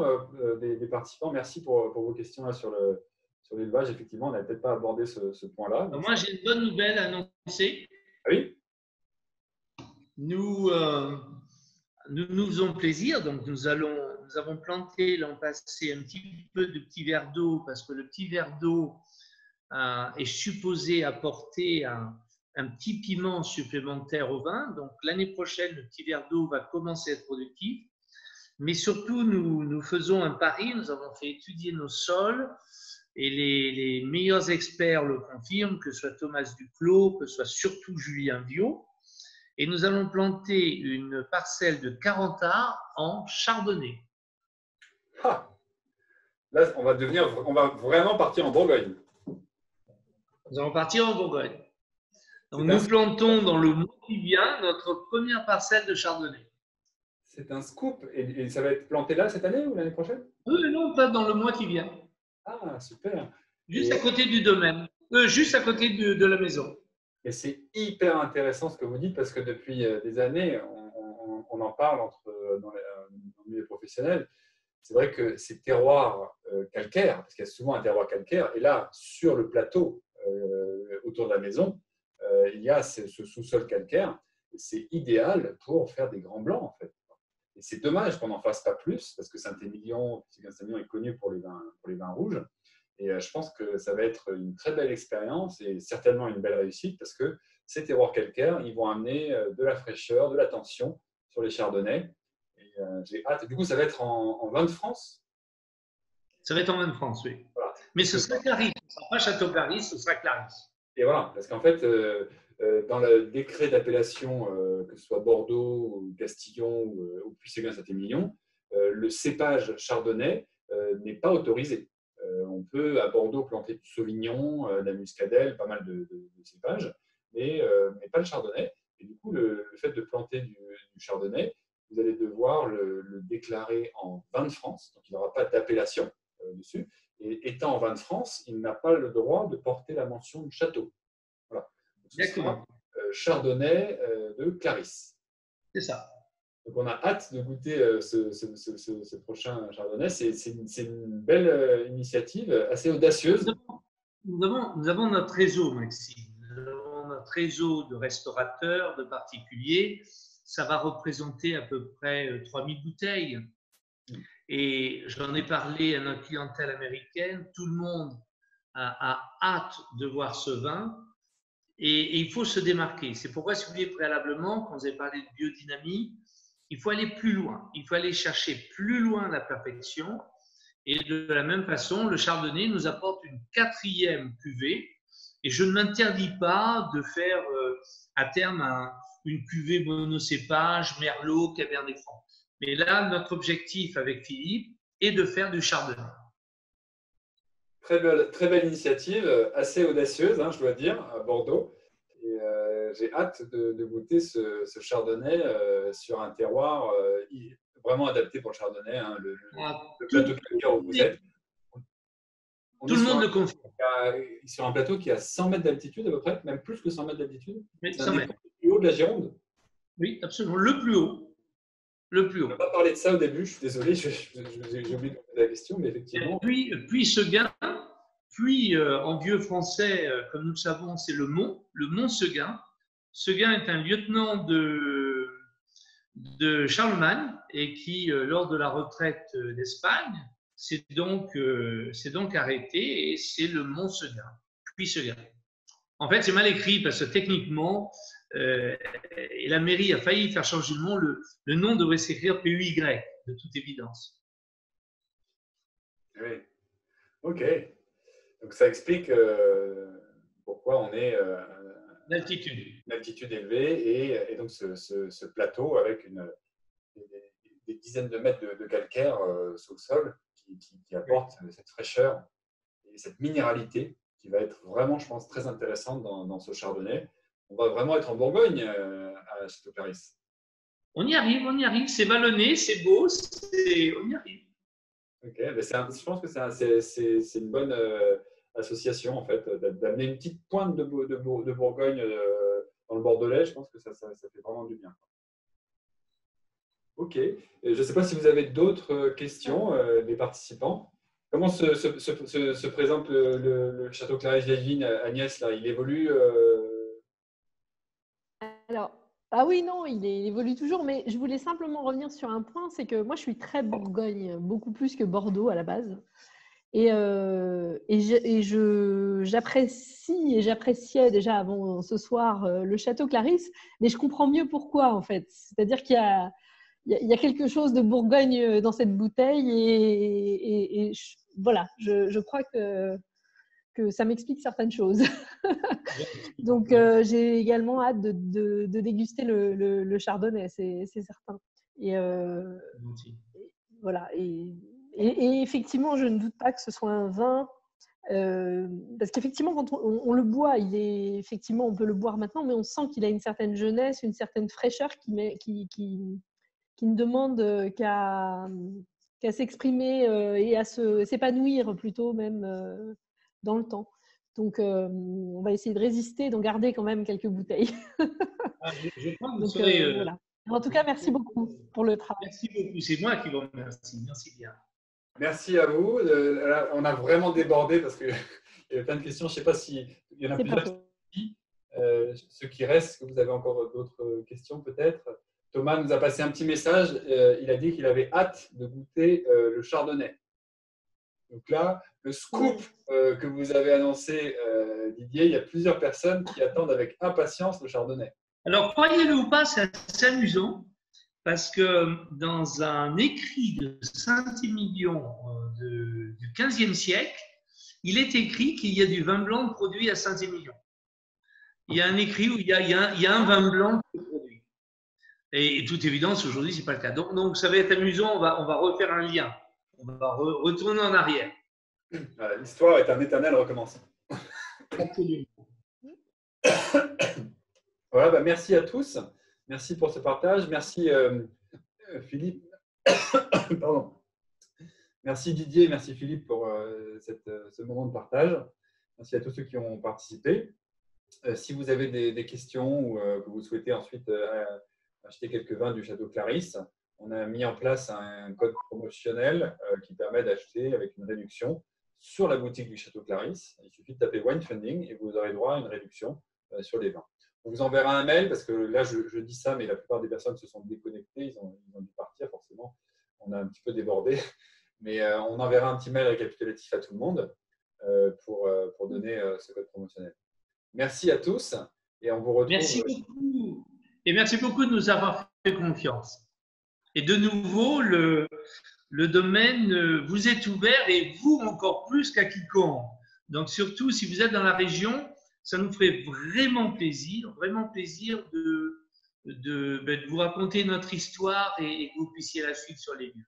des participants. Merci pour vos questions là, sur l'élevage. Effectivement, on n'a peut-être pas abordé ce point-là. Moi, j'ai une bonne nouvelle à annoncer. Ah oui? Nous faisons plaisir. Donc, nous avons planté l'an passé un petit peu de petits verres d'eau parce que le petit verre d'eau est supposé apporter un petit piment supplémentaire au vin. Donc, l'année prochaine, le petit verre d'eau va commencer à être productif. Mais surtout, nous faisons un pari. Nous avons fait étudier nos sols et les meilleurs experts le confirment, que ce soit Thomas Duclos, que ce soit surtout Julien Viau. Et nous allons planter une parcelle de 40 arts en chardonnay. Ah, là, on va vraiment partir en Bourgogne. Nous allons partir en Bourgogne. Donc, nous plantons dans le mois qui vient notre première parcelle de chardonnay. C'est un scoop. Et ça va être planté là cette année ou l'année prochaine? Non, pas dans le mois qui vient. Ah, super. Juste à côté du domaine. Juste à côté de la maison. Et c'est hyper intéressant ce que vous dites parce que depuis des années, on en parle dans le milieu professionnel. C'est vrai que ces terroirs calcaires, parce qu'il y a souvent un terroir calcaire, et là, sur le plateau autour de la maison, il y a ce sous-sol calcaire. C'est idéal pour faire des grands blancs, en fait. Et c'est dommage qu'on n'en fasse pas plus, parce que Saint-Émilion est connu pour les vins rouges. Et je pense que ça va être une très belle expérience et certainement une belle réussite, parce que ces terroirs calcaires, ils vont amener de la fraîcheur, de la tension sur les chardonnays. Et j'ai hâte. Du coup, ça va être en vin de France? Ça va être en vin de France, oui. Voilà. Mais ce sera Clarisse. Ce ne sera pas Château Clarisse, ce sera Clarisse. Et voilà, parce qu'en fait, dans le décret d'appellation, que ce soit Bordeaux, ou Castillon ou Puy-Séguin-Saint-Émilion, le cépage chardonnay n'est pas autorisé. On peut à Bordeaux planter du sauvignon, de la muscadelle, pas mal de cépages, mais pas le chardonnay. Et du coup, le fait de planter du chardonnay, vous allez devoir le déclarer en vin de France, donc il n'aura pas d'appellation dessus. Et étant en vin de France, il n'a pas le droit de porter la mention de château. Voilà. Exactement. Chardonnay de Clarisse. C'est ça. Donc on a hâte de goûter ce prochain chardonnay. C'est une belle initiative, assez audacieuse. Nous avons notre réseau, Maxime. Nous avons notre réseau de restaurateurs, de particuliers. Ça va représenter à peu près 3000 bouteilles. Et j'en ai parlé à notre clientèle américaine. Tout le monde a hâte de voir ce vin. Et il faut se démarquer. C'est pourquoi, si vous voulez, préalablement, quand vous avez parlé de biodynamie, il faut aller plus loin. Il faut aller chercher plus loin la perfection. Et de la même façon, le chardonnay nous apporte une 4e cuvée. Et je ne m'interdis pas de faire à terme une cuvée monocépage, merlot, cabernet franc. Mais là, notre objectif avec Philippe est de faire du chardonnay. Très belle initiative, assez audacieuse, je dois dire, à Bordeaux. Et j'ai hâte de goûter ce chardonnay sur un terroir vraiment adapté pour le chardonnay, le plateau calcaire où vous êtes. Tout le monde le confirme. Sur un plateau qui a 100 mètres d'altitude à peu près, même plus que 100 mètres d'altitude. C'est un des plus hauts de la Gironde. Oui, absolument. Le plus haut. Le plus haut. On n'a pas parlé de ça au début, je suis désolé, j'ai oublié de poser la question, mais effectivement. Puis Seguin, en vieux français, comme nous le savons, c'est le mont Seguin. Seguin est un lieutenant de Charlemagne et qui, lors de la retraite d'Espagne, s'est donc arrêté et c'est le mont Seguin, puis Seguin. En fait, c'est mal écrit parce que techniquement, et la mairie a failli faire changer le nom. Le nom devrait s'écrire PUY, de toute évidence. Oui. Ok. Donc ça explique pourquoi on est à une altitude élevée et donc ce plateau avec des dizaines de mètres de calcaire sous le sol qui apporte cette fraîcheur et cette minéralité qui va être vraiment, je pense, très intéressante dans ce chardonnay. On va vraiment être en Bourgogne à Château Clarisse. On y arrive. C'est vallonné, c'est beau, on y arrive. Ok, je pense que c'est une bonne association, en fait, d'amener une petite pointe de Bourgogne dans le Bordelais. Je pense que ça fait vraiment du bien. Ok. Je ne sais pas si vous avez d'autres questions, les participants. Comment se présente le Château Clarisse Vieille Vigne, Agnès, là? Il évolue Alors, ah oui, non, il évolue toujours, mais je voulais simplement revenir sur un point, c'est que moi, je suis très Bourgogne, beaucoup plus que Bordeaux à la base. Et j'apprécie et j'appréciais déjà avant ce soir le Château Clarisse, mais je comprends mieux pourquoi, en fait. C'est-à-dire qu'il y a quelque chose de Bourgogne dans cette bouteille et voilà, je crois que ça m'explique certaines choses. Donc, j'ai également hâte de déguster le chardonnay, c'est certain. Et voilà. Et effectivement, je ne doute pas que ce soit un vin, parce qu'effectivement, quand on le boit, effectivement, on peut le boire maintenant, mais on sent qu'il a une certaine jeunesse, une certaine fraîcheur qui ne demande qu'à s'exprimer et à s'épanouir plutôt même dans le temps. Donc, on va essayer de résister, d'en garder quand même quelques bouteilles. Je crois que vous Donc, serez, voilà. En tout cas, merci beaucoup pour le travail. Merci beaucoup. C'est moi qui vous remercie. Merci bien. Merci à vous. Là, on a vraiment débordé parce qu'il y avait plein de questions. Je ne sais pas s'il y en a plusieurs. Ceux qui restent, est-ce que vous avez encore d'autres questions peut-être? Thomas nous a passé un petit message. Il a dit qu'il avait hâte de goûter le chardonnay. Donc là, le scoop que vous avez annoncé, Didier, il y a plusieurs personnes qui attendent avec impatience le chardonnay. Alors, croyez-le ou pas, c'est assez amusant parce que dans un écrit de Saint-Émilion du XVe siècle, il est écrit qu'il y a du vin blanc produit à Saint-Émilion. Il y a un écrit où il y a un vin blanc produit. Et toute évidence, aujourd'hui, ce n'est pas le cas. Donc, ça va être amusant, on va refaire un lien. On va retourner en arrière. L'histoire est un éternel recommencement. Absolument. Voilà, bah merci à tous. Merci pour ce partage. Merci Philippe. Pardon. Merci Didier, merci Philippe pour ce moment de partage. Merci à tous ceux qui ont participé. Si vous avez des questions ou que vous souhaitez ensuite acheter quelques vins du Château Clarisse, on a mis en place un code promotionnel qui permet d'acheter avec une réduction sur la boutique du Château Clarisse. Il suffit de taper Wine Funding et vous aurez droit à une réduction sur les vins. On vous enverra un mail parce que là, je dis ça, mais la plupart des personnes se sont déconnectées. Ils ont dû partir, forcément. On a un petit peu débordé. Mais on enverra un petit mail récapitulatif à tout le monde pour donner ce code promotionnel. Merci à tous et on vous retrouve. Merci beaucoup. Et merci beaucoup de nous avoir fait confiance. Et de nouveau, le domaine vous est ouvert et vous encore plus qu'à quiconque. Donc surtout, si vous êtes dans la région, ça nous ferait vraiment plaisir de vous raconter notre histoire et que vous puissiez la suivre sur les lieux.